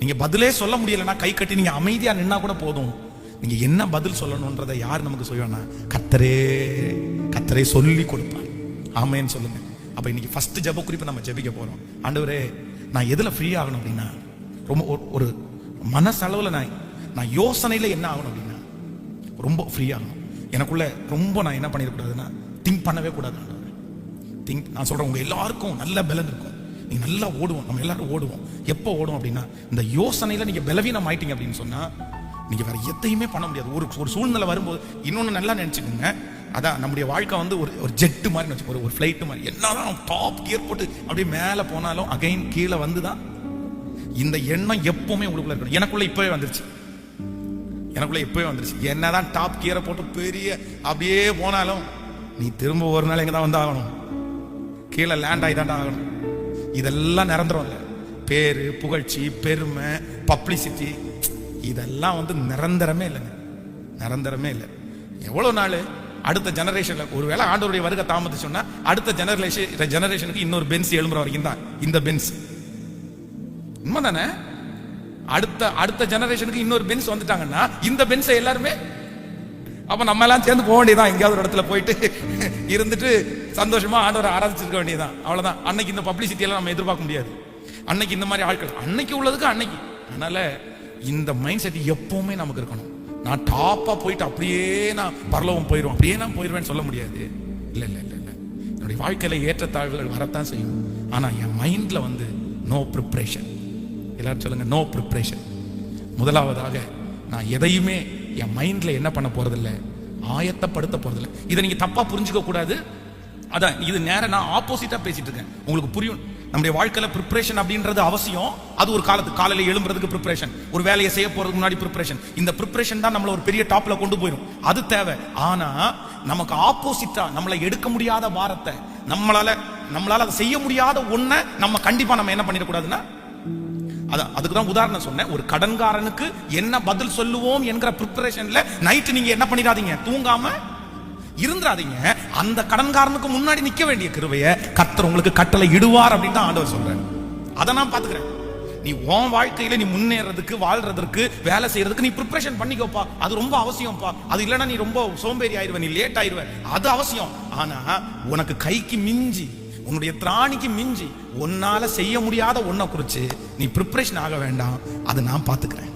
நீங்க பதிலே சொல்ல முடியலன்னா கை கட்டி நீங்க அமைதியா நின்னா கூட போதும். நீங்க என்ன பதில் சொல்லணும்ன்றதை யார் நமக்கு சொல்லுவாங்கன்னா கர்த்தரே சொல்லி கொடுப்பார். ஆமென் சொல்லுங்க. அப்ப இன்னைக்கு ஃபர்ஸ்ட் ஜெப குறிப்பு நம்ம ஜெபிக்க போறோம். ஆண்டவரே, நான் எதுல ஃப்ரீ ஆகணும் அப்படின்னா, ரொம்ப ஒரு மனசளவுல நான் யோசனையில என்ன ஆகணும் அப்படின்னா ரொம்ப ஃப்ரீ ஆகணும். எனக்குள்ள ரொம்ப நான் என்ன பண்ணிடக்கூடாதுன்னா திங்க் பண்ணவே கூடாது. நான் சொல்றேன், உங்க எல்லாருக்கும் நல்ல பலன் இருக்கும், நீங்க நல்லா ஓடுவோம், நம்ம எல்லாரும் ஓடுவோம். எப்போ ஓடும் அப்படின்னா இந்த யோசனையில நீங்க பலவீனம் ஆயிட்டீங்க அப்படின்னு சொன்னா நீங்க வேற எதையுமே பண்ண முடியாது. ஒரு சூழ்நிலை வரும்போது இன்னொன்னு நல்லா நினைச்சுக்கோங்க, அதான் நம்முடைய வாழ்க்கை வந்து ஒரு ஜெட்டு மாதிரி வச்சுக்கோ, ஒரு ஃபிளைட் மாதிரி. என்னதான் டாப் கியர் போட்டு அப்படியே மேலே போனாலும் அகைன் கீழே வந்துதான் இந்த எண்ணம் எப்பவுமே உங்களுக்குள்ள இருக்கணும். எனக்குள்ள இப்பவே வந்துருச்சு, என்னதான் டாப் கியரை போட்டு பெரிய அப்படியே போனாலும் நீ திரும்ப ஒரு நாள் எங்க தான் வந்து ஆகணும், கீழே லேண்ட் ஆகி தாண்டா ஆகணும். இதெல்லாம் நிரந்தரம் இல்லை. பேரு, புகழ்ச்சி, பெருமை, பப்ளிசிட்டி, இதெல்லாம் வந்து நிரந்தரமே இல்லை. எவ்வளவு நாள் அடுத்த ஜெனரேஷன்ல ஒருவேளை ஆண்டவருடைய வருகை தாமதிச்சு சொன்னா அடுத்த ஜெனரேஷனுக்கு இன்னொரு பென்ஸ் எழும்புற வரைக்கும் தான் இந்த பென்ஸ். உண்மைதானே? அடுத்த ஜெனரேஷனுக்கு இன்னொரு பென்ஸ் வந்துட்டாங்கன்னா இந்த பென்ஸை எல்லாருமே அப்ப நம்ம எல்லாம் சேர்ந்து போக வேண்டியதான். எங்கேயாவது ஒரு இடத்துல போயிட்டு இருந்துட்டு சந்தோஷமா ஆண்டவரை ஆராதிச்சிருக்க வேண்டியதான். அவ்வளவுதான். அன்னைக்கு இந்த பப்ளிசிட்டி எல்லாம் நம்ம எதிர்பார்க்க முடியாது. அன்னைக்கு இந்த மாதிரி ஆட்கள் அன்னைக்கு உள்ளதுக்கு அன்னைக்கு. அதனால இந்த மைண்ட் செட் எப்பவுமே நமக்கு இருக்கணும். நான் டாப்பா போயிட்டு அப்படியே நான் பரலோகம் போயிடுவேன், அப்படியே நான் போயிடுவேன்னு சொல்ல முடியாது. இல்ல என்னுடைய வாழ்க்கையில ஏற்றத்தாழ்வுகள் வரத்தான் செய்யும். ஆனா என் மைண்ட்ல வந்து நோ ப்ரிப்ரேஷன். எல்லாரும் சொல்லுங்க, நோ ப்ரிப்ரேஷன். முதலாவதாக நான் எதையுமே என் மைண்ட்ல என்ன பண்ண போறதில்லை, ஆயத்தப்படுத்த போறதில்லை. இதை நீங்க தப்பா புரிஞ்சுக்க கூடாது. அதான் இது நேரம் நான் ஆப்போசிட்டா பேசிட்டு இருக்கேன், உங்களுக்கு புரியும். நம்முடைய வாழ்க்கையில ப்ரிப்பரேஷன் அப்படின்றது அவசியம். அது ஒரு காலையில எழும்புறதுக்கு ப்ரிப்பரேஷன், ஒரு வேலையை செய்ய போறதுக்கு முன்னாடி ப்ரிப்பரேஷன். இந்த ப்ரிப்பரேஷன் தான் நம்மள ஒரு பெரிய டாப்ல கொண்டு போயிடும், அது தேவை. ஆனா நமக்கு ஆப்போசிட்டா நம்மளை எடுக்க முடியாத பாரத்தை, நம்மளால அதை செய்ய முடியாத ஒன்ன நம்ம கண்டிப்பா நம்ம என்ன பண்ணிடக்கூடாதுன்னா, அதுக்கு தான் உதாரணம் சொன்னேன். ஒரு கடன்காரனுக்கு என்ன பதில் சொல்லுவோம் என்கிற ப்ரிப்பரேஷன்ல நைட்டு நீங்க என்ன பண்ணிடாதீங்க, தூங்காம இருந்துராதீங்க. அந்த கடன்காரனுக்கு முன்னாடி நிக்க வேண்டிய கிருபைய கர்த்தர் உங்களுக்கு கட்டளை இடுவார் அப்படின்னு தான் ஆண்டவர் சொல்றாரு. அதை நான் பாத்துக்கிறேன். நீ உன் வாழ்க்கையில நீ முன்னேறதுக்கு, வாழ்றதுக்கு, வேலை செய்யறதுக்கு நீ ப்ரிப்பரேஷன் பண்ணிக்கோப்பா. அது ரொம்ப அவசியம்ப்பா. அது இல்லைன்னா நீ ரொம்ப சோம்பேறி ஆயிடுவ, நீ லேட் ஆயிடுவ. அது அவசியம். ஆனா உனக்கு கைக்கு மிஞ்சி, உன்னுடைய திராணிக்கு மிஞ்சி உன்னால செய்ய முடியாத ஒன்ன குறிச்சு நீ ப்ரிப்பரேஷன் ஆக வேண்டாம். அதை நான் பாத்துக்கிறேன்.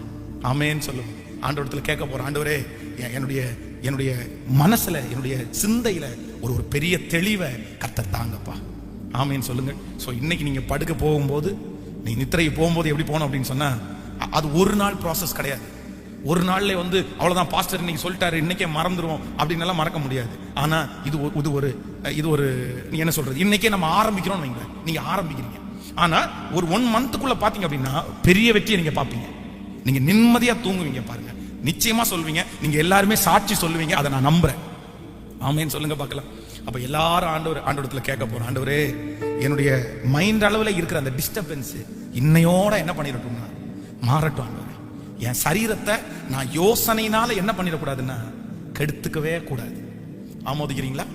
ஆமேன்னு சொல்லுவோம். ஆண்டவரத்துல கேட்க போறேன், ஆண்டவரே என்னுடைய மனசுல, என்னுடைய சிந்தையில ஒரு பெரிய தெளிவை கர்த்தர் தாங்கப்பா. ஆமேன்னு சொல்லுங்க. ஸோ இன்னைக்கு நீங்க படுக்க போகும்போது, நீ நித்திரை போகும்போது எப்படி போகணும் அப்படின்னு சொன்னா, அது ஒரு நாள் ப்ராசஸ் கிடையாது. ஒரு நாள்ல வந்து அவ்வளவுதான் பாஸ்டர் இன்னைக்கு சொல்லிட்டாரு இன்னைக்கே மறந்துடுவோம் அப்படின்னு எல்லாம் மறக்க முடியாது. ஆனா இது ஒரு நீ என்ன சொல்றது, இன்னைக்கே நம்ம ஆரம்பிக்கிறோம் வைங்க. நீங்க ஆரம்பிக்கிறீங்க, ஆனா ஒரு 1 மந்த்துக்குள்ள பாத்தீங்க அப்படின்னா பெரிய வெற்றியை நீங்க பாப்பீங்க. நீங்க நிம்மதியா தூங்குவீங்க. பாருங்க, நிச்சயமா சொல்வீங்க. நீங்க எல்லாருமே சாட்சி சொல்லுவீங்க. அதை நான் நம்புறேன். ஆமேன்னு சொல்லுங்க பார்க்கலாம். அப்ப எல்லாரும் ஆண்டவரத்துல கேட்க போறோம், ஆண்டவரே என்னுடைய மைண்ட் அளவுல இருக்கிற அந்த டிஸ்டர்பன்ஸ் இன்னையோட என்ன பண்ணிடட்டும்னா மாறட்டும். ஆண்டவரே என் சரீரத்தை நான் யோசனையினால என்ன பண்ணிடக்கூடாதுன்னா கெடுத்துக்கவே கூடாது. ஆமோதிக்கிறீங்களா?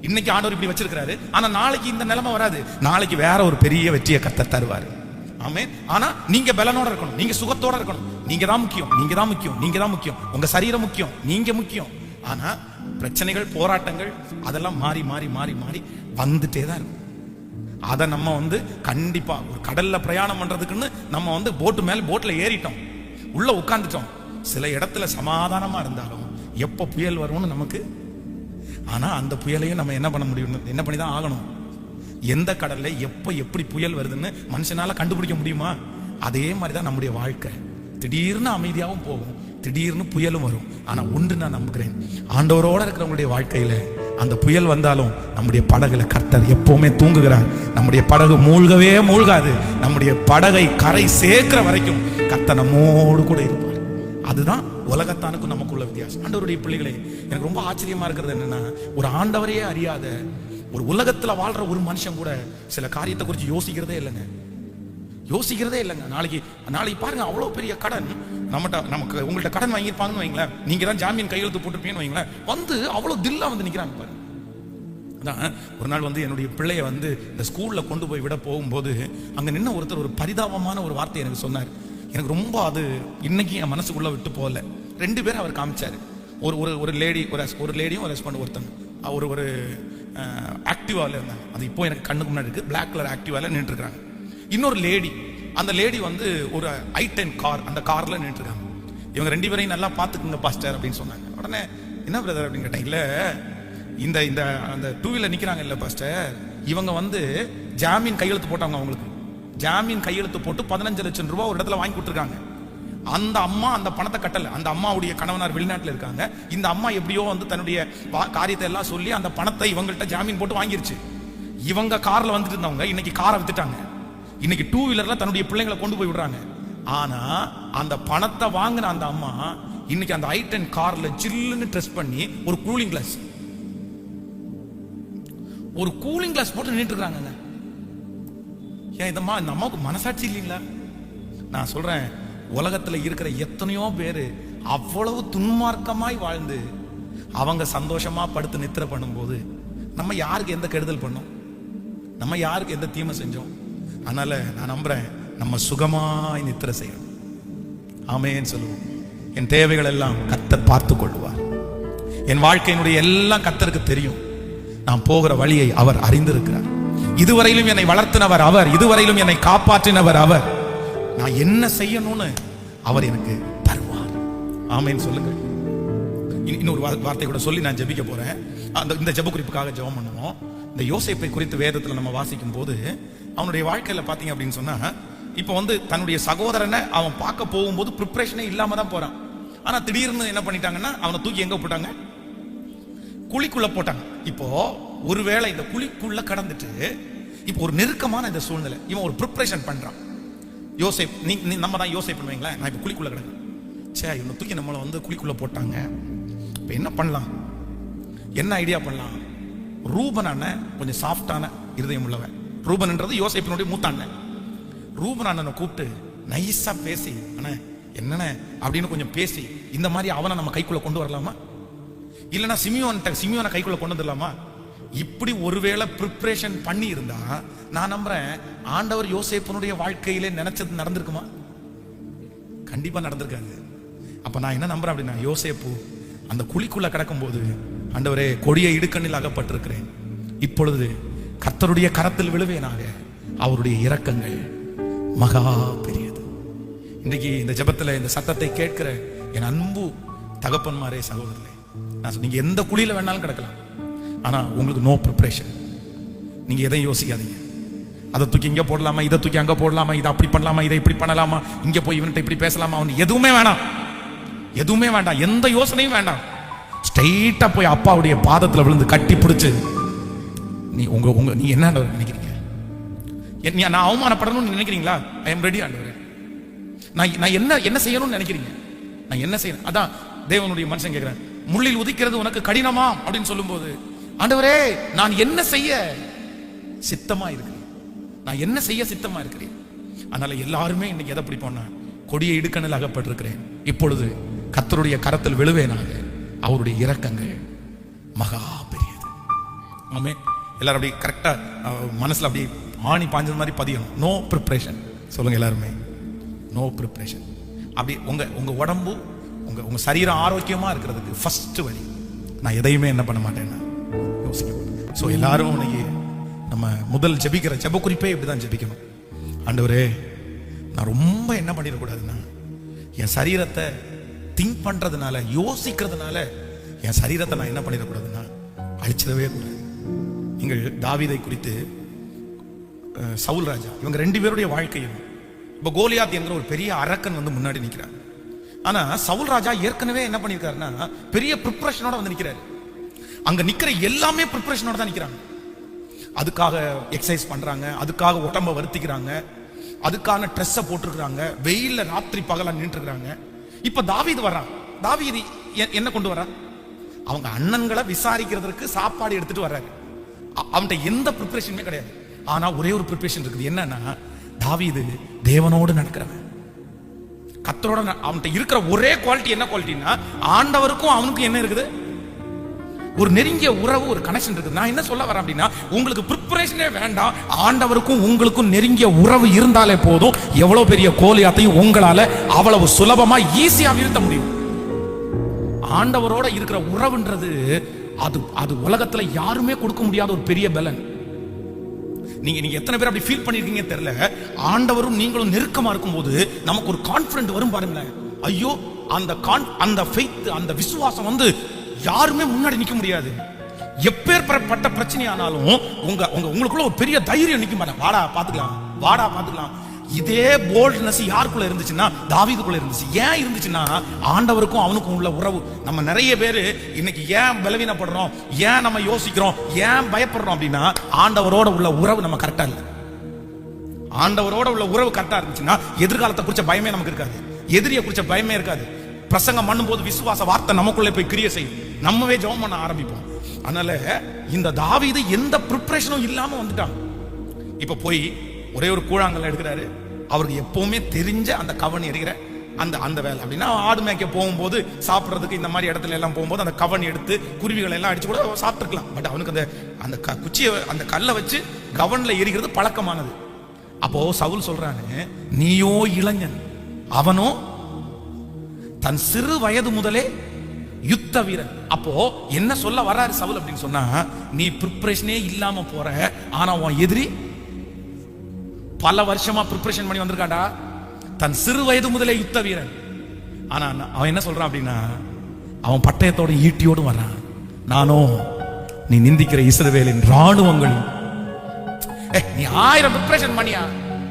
இன்னைக்கு ஆண்டவர் இப்படி வச்சிருக்கிறாரு, ஆனா நாளைக்கு இந்த நிலைமை வராது. நாளைக்கு வேற ஒரு பெரிய வெற்றியை கர்த்தர் தருவாரு. ஆமென். ஆனா நீங்க பலனோட இருக்கணும், நீங்க சுகத்தோட இருக்கணும். நீங்க தான் முக்கியம். உங்க சரீரம் முக்கியம், நீங்க முக்கியம். ஆனா பிரச்சனைகள், போராட்டங்கள் அதெல்லாம் மாறி மாறி மாறி மாறி வந்துட்டே தான் இருக்கும். அதை நம்ம வந்து கண்டிப்பா ஒரு கடல்ல பிரயாணம் பண்றதுக்குன்னு நம்ம வந்து போட்ல ஏறிட்டோம், உள்ள உட்கார்ந்துட்டோம். சில இடத்துல சமாதானமா இருந்தாலும் எப்ப புயல் வரும்னு நமக்கு, ஆனா அந்த புயலையும் நம்ம என்ன பண்ண முடியும், என்ன பண்ணி தான் ஆகணும். எந்த கடல்ல எப்ப எப்படி புயல் வருதுன்னு மனுஷனால கண்டுபிடிக்க முடியுமா? அதே மாதிரிதான் நம்முடைய வாழ்க்கை. திடீர்னு அமைதியாகவும் போகும், திடீர்னு புயலும் வரும். ஆனா ஒன்று நான் நம்புகிறேன், ஆண்டவரோட இருக்கிறவங்களுடைய வாழ்க்கையில அந்த புயல் வந்தாலும் நம்முடைய படகுல கர்த்தர் எப்பவுமே தூங்குகிறார். நம்முடைய படகு மூழ்கவே மூழ்காது. நம்முடைய படகை கரை சேர்க்கிற வரைக்கும் கர்த்தர் நம்மோடு கூட இருப்பார். அதுதான் உலகத்தானுக்கும் நமக்குள்ள வித்தியாசம். ஆண்டவருடைய பிள்ளைகளே, எனக்கு ரொம்ப ஆச்சரியமா இருக்கிறது என்னன்னா, ஒரு ஆண்டவரையே அறியாத ஒரு உலகத்துல வாழ்ற ஒரு மனுஷன் கூட சில காரியத்தை குறித்து யோசிக்கிறதே இல்லைங்க. நாளைக்கு பாருங்க, அவ்வளவு பெரிய கடன் நமக்கு உங்கள்ட்ட கடன் வாங்கியிருப்பாங்கன்னு வைங்களேன், நீங்க தான் ஜாமீன் கையெழுத்து போட்டிருப்பீங்கன்னு வைங்களேன், வந்து அவ்வளவு தில்லா வந்து நிக்கிறாங்க பாருங்க. அதான் ஒரு நாள் வந்து என்னுடைய பிள்ளைய வந்து இந்த ஸ்கூல்ல கொண்டு போய் விட போகும்போது அங்க நின்ன ஒருத்தர் ஒரு பரிதாபமான ஒரு வார்த்தை எனக்கு சொன்னார். எனக்கு ரொம்ப அது இன்னைக்கு என் மனசுக்குள்ள விட்டு போகல. 2 பேரும் அவர் காமிச்சாரு. ஒரு லேடியும் ஒரு ஹஸ்பண்ட், ஒருத்தன் ஒரு ஆக்டிவால இருந்தாங்க. அது இப்போ எனக்கு கண்ணுக்கு முன்னாடி இருக்கு. பிளாக் கலர் ஆக்டிவால நின்றுட்டு இருக்காங்க. இன்னொரு லேடி, அந்த லேடி வந்து ஒரு i10 கார், அந்த கார்ல நின்றுட்டு இருக்காங்க. இவங்க 2 பேரையும் நல்லா பாத்துக்குங்க பாஸ்டர் அப்படின்னு சொன்னாங்க. உடனே என்ன பிரதர் அப்படின்னு கேட்டேன். இல்ல இந்த இந்த அந்த 2 வீலர் நிக்கிறாங்க இல்ல பாஸ்டர், இவங்க வந்து ஜாமீன் கையெழுத்து போட்டாங்க. அவங்களுக்கு ஜாமீன் கையெழுத்து போட்டு 15 லட்சம் ரூபாய் ஒரு இடத்துல வாங்கி கொடுத்துருக்காங்க. அந்த அம்மா அந்த பணத்தை கட்டல. அந்த அம்மாவுடைய கணவனார் வெளிநாட்டுல இருக்காங்க. இந்த அம்மா எப்படியோ வந்து தன்னுடைய காரியத்தை எல்லாம் சொல்லி அந்த பணத்தை இவங்கள்ட்ட ஜாமீன் போட்டு வாங்கிருச்சு. இவங்க கார்ல வந்துட்டு இருந்தவங்க இன்னைக்கு காரை வித்துட்டாங்க. இன்னைக்கு 2 வீலர்ல தன்னுடைய பிள்ளைங்களை கொண்டு போய் விடுறாங்க. ஆனா அந்த பணத்தை வாங்கின அந்த அம்மா இன்னைக்கு அந்த i10 கார்ல ஜில்லுன்னு ட்ரெஸ் பண்ணி ஒரு கூலிங் கிளாஸ் போட்டு நின்னுட்டு இருக்காங்க. ஏன் இந்த அம்மாவுக்கு மனசாட்சி இல்லைங்களா? நான் சொல்றேன், உலகத்துல இருக்கிற எத்தனையோ பேரு அவ்வளவு துன்மார்க்கமாய் வாழ்ந்து அவங்க சந்தோஷமா படுத்து நித்திரை பண்ணும்போது நம்ம யாருக்கு எந்த கெடுதல் பண்ணோம்? நம்ம யாருக்கு எந்த தீமை செஞ்சோம்? அதனால நான் நம்புறேன், நம்ம சுகமாய் நித்திரை செய்யணும். ஆமென் சொல்லுவோம். என் தேவைகள் எல்லாம் கர்த்தர் பார்த்து கொள்வார். என் வாழ்க்கையினுடைய எல்லாம் கர்த்தருக்கு தெரியும். நான் போகிற வழியை அவர் அறிந்திருக்கிறார். இதுவரையிலும் என்னை வளர்த்தினவர் அவர், இதுவரையிலும் என்னை காப்பாற்றினவர் அவர். நான் என்ன செய்யணும்னு அவர் எனக்கு தருவார். ஆமென் சொல்லுங்க. இன்னொரு வார்த்தை கூட சொல்லி நான் ஜெபிக்க போறேன். இந்த ஜெப குறிப்புக்காக ஜெபம் பண்ணுவோம். இந்த யோசேப்பை குறித்து வேதத்துல நம்ம வாசிக்கும் போது அவனுடைய வாழ்க்கையில பாத்தீங்க அப்படின்னு சொன்னா, இப்ப வந்து தன்னுடைய சகோதரனை அவன் பார்க்க போகும்போது ப்ரிப்பரேஷனே இல்லாம தான் போறான். ஆனா திடீர்னு என்ன பண்ணிட்டாங்கன்னா அவனை தூக்கி எங்க போட்டாங்க? குழிக்குள்ள போட்டாங்க. இப்போ ஒருவேளை இந்த குழிக்குள்ள கடந்துட்டு இப்போ ஒரு நெருக்கமான இந்த சூழ்நிலை, இவன் ஒரு ப்ரிப்பரேஷன் பண்றான். யோசேப், நம்ம தான் யோசேப் பண்ணுவீங்களா? நான் இப்போ குழிக்குள்ள கிடக்கிறேன். சே, இவனை தூக்கி நம்மளை வந்து குழிக்குள்ள போட்டாங்க. இப்போ என்ன பண்ணலாம்? என்ன ஐடியா பண்ணலாம்? ரூபன் அண்ணன் கொஞ்சம் சாஃப்டான இருதயம் உள்ளவன். ரூபன்ன்றது யோசேப்பினுடைய மூத்த அண்ணன். ரூபன் அண்ணனை கூப்பிட்டு நைஸா பேசி, அண்ணே என்னென்ன அப்படின்னு கொஞ்சம் பேசி இந்த மாதிரி அவனை நம்ம கைக்குள்ள கொண்டு வரலாமா? இல்லைன்னா சிமியோனை கைக்குள்ள கொண்டு வந்துடலாமா? இப்படி ஒருவேளை ப்ரிப்பரேஷன் பண்ணி இருந்தா நான் நம்புறேன் ஆண்டவர் யோசேப்பினுடைய வாழ்க்கையிலே நினைச்சது நடந்திருக்குமா? கண்டிப்பா நடந்திருக்காது. அப்ப நான் என்ன நம்புறேன் அப்படின்னா, யோசேப்பு அந்த குழிக்குள்ள கிடக்கும் போது, ஆண்டவரே கொடிய இடுக்கண்ணில் அகப்பட்டிருக்கிறேன், இப்பொழுது கர்த்தருடைய கரத்தில் விழுவேனாக, அவருடைய இரக்கங்கள் மகா பெரியது. இன்றைக்கு இந்த ஜெபத்துல இந்த சத்தத்தை கேட்கிற என் அன்பு தகப்பன்மாரே, சகோதரர்களே, நான் நீங்க எந்த குழியில வேணாலும் கிடக்கலாம். ஆனா உங்களுக்கு நோ ப்ரிப்பரேஷன். நீங்க எதையும் யோசிக்காதீங்க. அதை தூக்கி இங்க போடலாமா, இதை தூக்கி அங்க போடலாமா, இதை அப்படி பண்ணலாமா, இதை இப்படி பண்ணலாமா, இங்க போய் இவன்கிட்ட இப்படி பேசலாமா, அவன் எதுவுமே வேணாம். எதுவுமே வேண்டாம். எந்த யோசனையும் வேண்டாம். ஸ்ட்ரெயிட்டா போய் அப்பாவுடைய பாதத்துல விழுந்து கட்டி பிடிச்சு, நீ நீ என்ன நினைக்கிறீங்க? நான் அவமானப்படணும்னு நினைக்கிறீங்களா? ஐ எம் ரெடி ஆண்டவரே. நான் என்ன செய்யணும்னு நினைக்கிறீங்க? நான் என்ன செய்யணும்? அதான் தேவனுடைய மனுஷன் கேட்கிறேன், முள்ளில் உதிக்கிறது உனக்கு கடினமா அப்படின்னு சொல்லும்போது, ஆண்டவரே நான் என்ன செய்ய சித்தமா இருக்கிறேன், நான் என்ன செய்ய சித்தமா இருக்கிறேன். அதனால எல்லாருமே இன்னைக்கு எதை பிடிப்போம்னா, கொடிய இடுக்கணில் அகப்பட்டிருக்கிறேன், இப்பொழுது கர்த்தருடைய கரத்தில் விழுவேனாக, அவருடைய இரக்கங்கள் மகா பெரியது. ஆமே. எல்லாரும் அப்படி கரெக்டா மனசுல அப்படி ஆணி பாஞ்சது மாதிரி பதியணும். நோ ப்ரிப்பரேஷன் சொல்லுங்க எல்லாருமே. No preparation. அப்படி உங்க உடம்பு உங்க சரீரம் ஆரோக்கியமா இருக்கிறதுக்கு ஃபர்ஸ்ட் வழி, நான் எதையுமே என்ன பண்ண மாட்டேன்னா யோசிக்க மாட்டேன். ஸோ எல்லாரும் இன்னைக்கு நம்ம முதல் ஜெபிக்கிற ஜெப குறிப்பே இப்படிதான் ஜெபிக்கணும். ஆண்டவரே நான் ரொம்ப என்ன பண்ணிடக்கூடாதுன்னா, என் சரீரத்தை திங்க் பண்றதுனால, யோசிக்கிறதுனால என் சரீரத்தை நான் என்ன பண்ணிடக்கூடாதுன்னா அழிச்சிடவே கூடாது. நீங்கள் தாவீதை குறித்து, சவுல் ராஜா, இவங்க 2 பேருடைய வாழ்க்கையும், இப்போ கோலியாத் என்கிற ஒரு பெரிய அரக்கன் வந்து முன்னாடி நிற்கிறார். ஆனா சவுல் ராஜா ஏற்கனவே என்ன பண்ணிருக்காருன்னா பெரிய ப்ரிப்பரேஷனோட வந்து நிக்கிறாரு. அங்க நிக்கிற எல்லாமே ப்ரிப்பரேஷனோட தான் நிக்கிறாங்க. அதுக்காக எக்ஸசைஸ் பண்றாங்க, அதுக்காக உடம்ப வருத்திக்கிறாங்க, அதுக்கான ட்ரெஸ்ஸை போட்டுருக்காங்க, வெயில்ல ராத்திரி பகலா நின்று இருக்காங்க. இப்ப தாவீது வர்றான். தாவீது என்ன கொண்டு வர்றான்? அவங்க அண்ணன்களை விசாரிக்கிறதுக்கு சாப்பாடு எடுத்துட்டு வர்றாரு. அவன்கிட்ட எந்த ப்ரிப்பரேஷனுமே கிடையாது. ஆனா ஒரே ஒரு ப்ரிப்பரேஷன் இருக்குது. என்னன்னா, தாவீது தேவனோடு நடக்கிறவன், கர்த்தரோட. அவன்கிட்ட இருக்கிற ஒரே குவாலிட்டி என்ன குவாலிட்டினா, ஆண்டவருக்கும் அவனுக்கும் என்ன இருக்குது? ஒரு நெருங்கிய உறவு, ஒரு கனெக்ஷன் இருக்குது. நான் என்ன சொல்ல வரேன் அப்படின்னா, உங்களுக்கு ப்ரிப்பரேஷனே வேண்டாம், ஆண்டவருக்கும் உங்களுக்கும் நெருங்கிய உறவு இருந்தாலே போதும். எவ்வளவு பெரிய கோலியாத்தையும் உங்களால அவ்வளவு சுலபமா ஈஸியா வீழ்த்த முடியும். ஆண்டவரோட இருக்கிற உறவுன்றது அது உலகத்துல யாருமே கொடுக்க முடியாத ஒரு பெரிய பலன். நீங்க எத்தனை பேர் அப்படி ஃபீல் பண்ணிருக்கீங்க தெரியல. ஆண்டவரும் நீங்களும் நெருக்கமா இருக்கும்போது நமக்கு ஒரு கான்ஃபிடென்ட் வரும் பாருங்களேன். ஐயோ, அந்த ஃபெய்த், அந்த விசுவாசம் யாருமே முன்னாடி நிக்க முடியாது. எப்பேற்பட்ட பிரச்சனை ஆனாலும் உங்களுக்குள்ள ஒரு பெரிய தைரியம் நிக்க மாட்டாங்க. வாடா பாத்துக்கலாம். இதே போல்ட்னஸ் யாருக்குள்ள இருந்துச்சுன்னா தாவீதுக்குள்ள இருந்துச்சு. ஏன் இருந்துச்சுன்னா ஆண்டவருக்கும் அவனுக்கும் உள்ள உறவு. நம்ம நிறைய பேர் இன்னைக்கு ஏன் பலவீனப்படுறோம், ஏன் நம்ம யோசிக்கிறோம், ஏன் பயப்படுறோம் அப்படின்னா ஆண்டவரோட உள்ள உறவு நம்ம கரெக்டா இல்லை. ஆண்டவரோட உள்ள உறவு கரெக்டா இருந்துச்சுன்னா எதிர்காலத்தை குறிச்ச பயமே நமக்கு இருக்காது, எதிரியை குறிச்ச பயமே இருக்காது. பிரசங்கம் பண்ணும்போது விசுவாச வார்த்தை நமக்குள்ளே போய் கிரியை செய்யும், நம்மவே ஜெபம் பண்ண ஆரம்பிப்போம். அதனால இந்த தாவீது எந்த ப்ரிப்பரேஷனும் இல்லாம வந்துட்டான். இப்ப போய் ஒரே ஒரு கூழாங்கல் எடுக்கிறாரு. அவருக்கு எப்பவுமே தெரிஞ்ச அந்த கவனி எறிகிற அந்த வேலை. அப்படின்னா ஆடு மேய்க்க போகும்போது சாப்பிட்றதுக்கு இந்த மாதிரி இடத்துல எல்லாம் போகும்போது அந்த கவனி எடுத்து குருவிகளை எல்லாம் அடிச்சு கூட சாப்பிட்டுருக்கலாம். பட் அவனுக்கு அந்த குச்சியை, அந்த கல்லை வச்சு கவன்ல எரிகிறது பழக்கமானது. அப்போ சவுல் சொல்றானு, நீயோ இளைஞன், அவனோ தன் சிறு வயது முதலே யுத்த வீரன். அப்போ என்ன சொல்ல வர்றாரு சவுல் அப்படின்னு சொன்னா, நீ ப்ரிப்பரேஷனே இல்லாம போற, ஆனா உன் எதிரி பல வருஷமா ப்ரிப்பரேஷன் பண்ணி வந்திருக்காடா. தன் சிறு வயது முதலே யுத்த வீரன். ஆனா அவன் என்ன சொல்றான் அப்படின்னா, அவன் பட்டயத்தோட ஈட்டியோடு வர்றான். நானோ நீ நிந்திக்கிற இஸ்ரவேலின் ராணுவங்களும். நீ 1000 ப்ரிப்பரேஷன் பண்ணியா,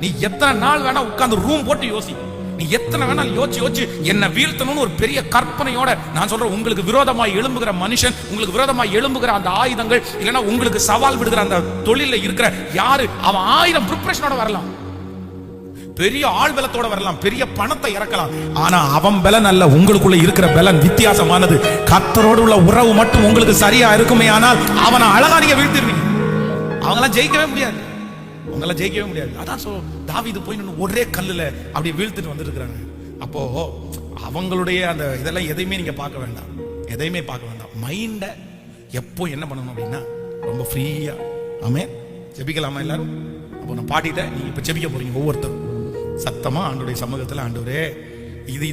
நீ எத்தனை நாள் வேணா உட்கார்ந்து ரூம் போட்டு யோசி, நீ எத்தனை வேணாலும் யோசிச்சு என்ன வீழ்த்தணும்னு ஒரு பெரிய கற்பனையோட நான் சொல்றேன். உங்களுக்கு விரோதமாய் எழும்புகிற மனுஷன், உங்களுக்கு விரோதமாய் எழும்புகிற அந்த ஆயுதங்கள், இல்லைன்னா உங்களுக்கு சவால் விடுகிற அந்த தொழில இருக்கிற யாரு, அவன் 1000 ப்ரிப்பரேஷனோட வரலாம், பெரிய ஆள் பலத்தோட வரலாம், பெரிய பணத்தை இறக்கலாம். ஆனா அவன் பலன் அல்ல, உங்களுக்குள்ள இருக்கிற பலன் வித்தியாசமானது. கர்த்தரோடு உள்ள உறவு மட்டும் உங்களுக்கு சரியா இருக்குமே ஆனால் அவனை அழகா நீங்க வீழ்த்திடுவீங்க. அவங்களாம் ஜெயிக்கவே முடியாது, அவங்களாம் ஜெயிக்கவே முடியாது. அதான் தாவீது போய் ஒரே கல்லுல அப்படி வீழ்த்துட்டு வந்துருக்காங்க. அப்போ அவங்களுடைய அந்த இதெல்லாம் எதையுமே நீங்க பார்க்க வேண்டாம், எதையுமே பார்க்க வேண்டாம். மைண்ட எப்போ என்ன பண்ணணும் அப்படின்னா ரொம்ப ஃப்ரீயா. ஆமென். ஜெபிக்கலாமா எல்லாரும்? அப்போ நான் பாடிட்டேன், நீங்க இப்ப ஜெபிக்க போறீங்க ஒவ்வொருத்தரும் சத்தமா ஆண்டவருடைய சமூகத்துல. ஆண்டவரே, இது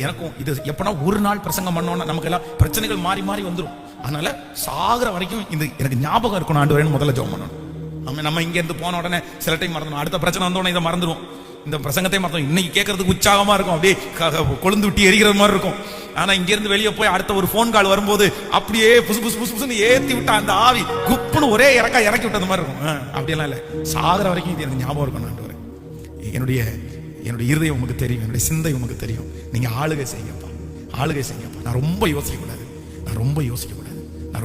எனக்கும் இது எப்பனா ஒரு நாள் பிரசங்கம் பண்ணோம்னா நமக்கு எல்லாம் பிரச்சனைகள் மாறி மாறி வந்துடும். அதனால சாகிற வரைக்கும் இது எனக்கு ஞாபகம் இருக்கணும் ஆண்டவரேன்னு முதல்ல ஜெபம் பண்ணணும். நம்ம இங்க இருந்து போன உடனே சில டைம் மறந்துடும், அடுத்த பிரச்சனை வந்தோடனே இதை மறந்துடும், இந்த பிரசங்கத்தை மறந்துடும். இன்னைக்கு கேட்கறதுக்கு உற்சாகமா இருக்கும், அப்படியே கொழுந்து விட்டு எரிகிற மாதிரி இருக்கும். ஆனா இங்க இருந்து வெளியே போய் அடுத்த ஒரு போன் கால் வரும்போது அப்படியே புசு புசு புசு புசுன்னு ஏத்தி விட்டா அந்த ஆவி குப்புன்னு ஒரே இறக்கி விட்டது மாதிரி இருக்கும். அப்படியெல்லாம் இல்லை, சாகிற வரைக்கும் இது எனக்கு ஞாபகம் இருக்கணும் ஆண்டவரே. என்னுடைய இருதயம் உமக்கு தெரியும், என்னுடைய சிந்தை உமக்கு தெரியும். நீங்க ஆளுகை செய்யப்பா, ஆளுகை செய்யப்பா. நான் ரொம்ப யோசிக்க கூடாது, நான்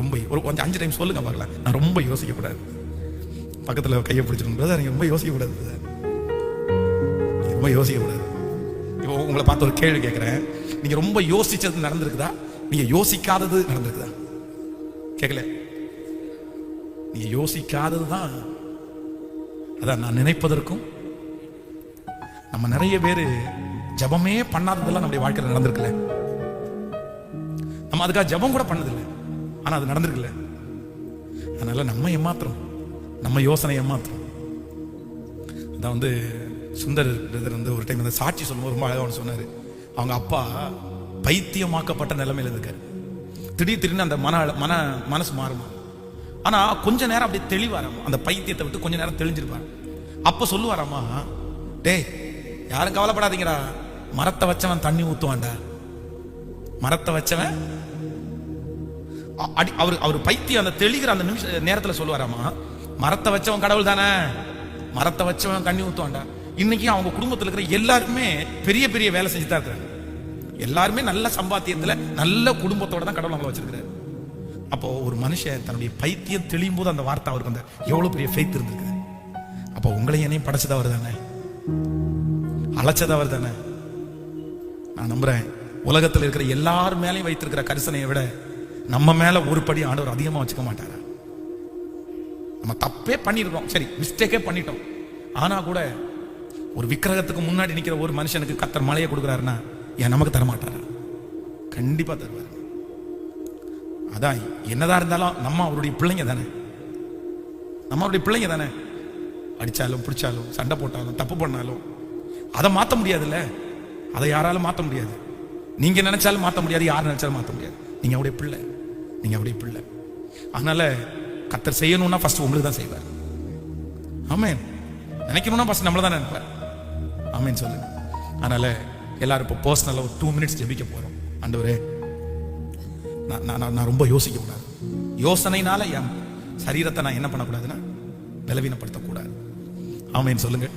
ரொம்ப ஒரு கொஞ்சம் 5 டைம் சொல்லுங்க பார்க்கலாம். நான் ரொம்ப யோசிக்க கூடாது. பக்கத்துல கையை பிடிச்சிருக்கும், நீங்க ரொம்ப யோசிக்க கூடாது, ரொம்ப யோசிக்க கூடாது. இப்போ உங்களை பார்த்து ஒரு கேள்வி கேட்கிறேன், நீங்க ரொம்ப யோசிச்சது நடந்திருக்குதா, நீங்க யோசிக்காதது நடந்திருக்குதா? கேட்கல, நீங்க யோசிக்காதது தான். அதான் நான் நினைப்பதற்கும். நம்ம நிறைய பேரு ஜபமே பண்ணாததெல்லாம் நம்முடைய வாழ்க்கையில் நடந்திருக்குல்ல. நம்ம அதுக்காக ஜபம் கூட பண்ணதில்லை, ஆனா அது நடந்திருக்குல்ல. அதனால நம்ம ஏமாத்திரம், நம்ம யோசனை ஏமாத்திரம். அதான் சுந்தர் ஒரு டைம் அந்த சாட்சி சொல்லும்போது ரொம்ப அழகாக சொன்னாரு. அவங்க அப்பா பைத்தியமாக்கப்பட்ட நிலைமையில இருக்காரு. திடீர்னு அந்த மனசு மாறுமா. ஆனா கொஞ்ச நேரம் அப்படியே தெளிவாராமா, அந்த பைத்தியத்தை விட்டு கொஞ்ச நேரம் தெளிஞ்சிருப்பாரு. அப்ப சொல்லுவாராமா, டேய் யாரும் கவலைப்படாதீங்கடா, மரத்தை வச்சவன் தண்ணி ஊத்துவான்டா, மரத்தை வச்சவன். அவர் பைத்தியம் அந்த தெளிகிற அந்த நேரத்துல சொல்லுவாராமா, மரத்தை வச்சவன் கடவுள் தானே, மரத்தை வச்சவன் தண்ணி ஊத்துவான்டா. இன்னைக்கு அவங்க குடும்பத்தில் இருக்கிற எல்லாருமே பெரிய பெரிய வேலை செஞ்சுதான் இருக்கிறாங்க. எல்லாருமே நல்ல சம்பாத்தியத்துல நல்ல குடும்பத்தோட தான் கடவுள் அவங்களை வச்சிருக்கிறாரு. அப்போ ஒரு மனுஷன் தன்னுடைய பைத்தியம் தெளியும் போது அந்த வார்த்தை அவருக்கு அந்த எவ்வளவு பெரிய ஃபெய்த் இருந்திருக்குது. அப்போ உங்களையும் என்னையும் படைச்சதவர் தானே, அழைச்சதவர் தானே. நான் நம்புறேன் உலகத்தில் இருக்கிற எல்லாரும் மேலேயும் வைத்திருக்கிற கரிசனையை விட நம்ம மேல ஒரு படி ஆண்டவர் அதிகமா வச்சுக்க மாட்டாரா? நம்ம தப்பே பண்ணிருக்கோம், சரி மிஸ்டேக்கே பண்ணிட்டோம், ஆனா கூட ஒரு விக்கிரகத்துக்கு முன்னாடி நிக்கிற ஒரு மனுஷனுக்கு கர்த்தர் மலையை கொடுக்குறாருன்னா ஏன் நமக்கு தரமாட்டாரா? கண்டிப்பா தருவார். அதான் என்னதான் இருந்தாலும் நம்ம அவருடைய பிள்ளைங்க தானே, நம்ம அவருடைய பிள்ளைங்க தானே. அடிச்சாலும் பிடிச்சாலும் சண்டை போட்டாலும் தப்பு பண்ணாலும் அதை மாற்ற முடியாதுல்ல, அதை யாராலும் மாற்ற முடியாது. நீங்க நினைச்சாலும் மாற்ற முடியாது, யார் நினைச்சாலும் மாற்ற முடியாது. நீங்க அவருடைய பிள்ளை, நீங்க அவருடைய பிள்ளை. அதனால கர்த்தர் செய்யணும்னா ஃபர்ஸ்ட் உங்களுக்கு தான் செய்வார். ஆமென். நினைக்கணும்னா ஃபர்ஸ்ட் நம்மள தான் நினைப்பார். ஆமென் சொல்லுங்க. அதனால எல்லாரும் இப்போ பர்சனலா ஒரு 2 minutes ஜெபிக்க போறோம். ஆண்டவரே, நான் ரொம்ப யோசிக்க கூடாது. யோசனைனால என் சரீரத்தை நான் என்ன பண்ணக்கூடாதுன்னா பலவீனப்படுத்தக்கூடாது. ஆமென் சொல்லுங்க.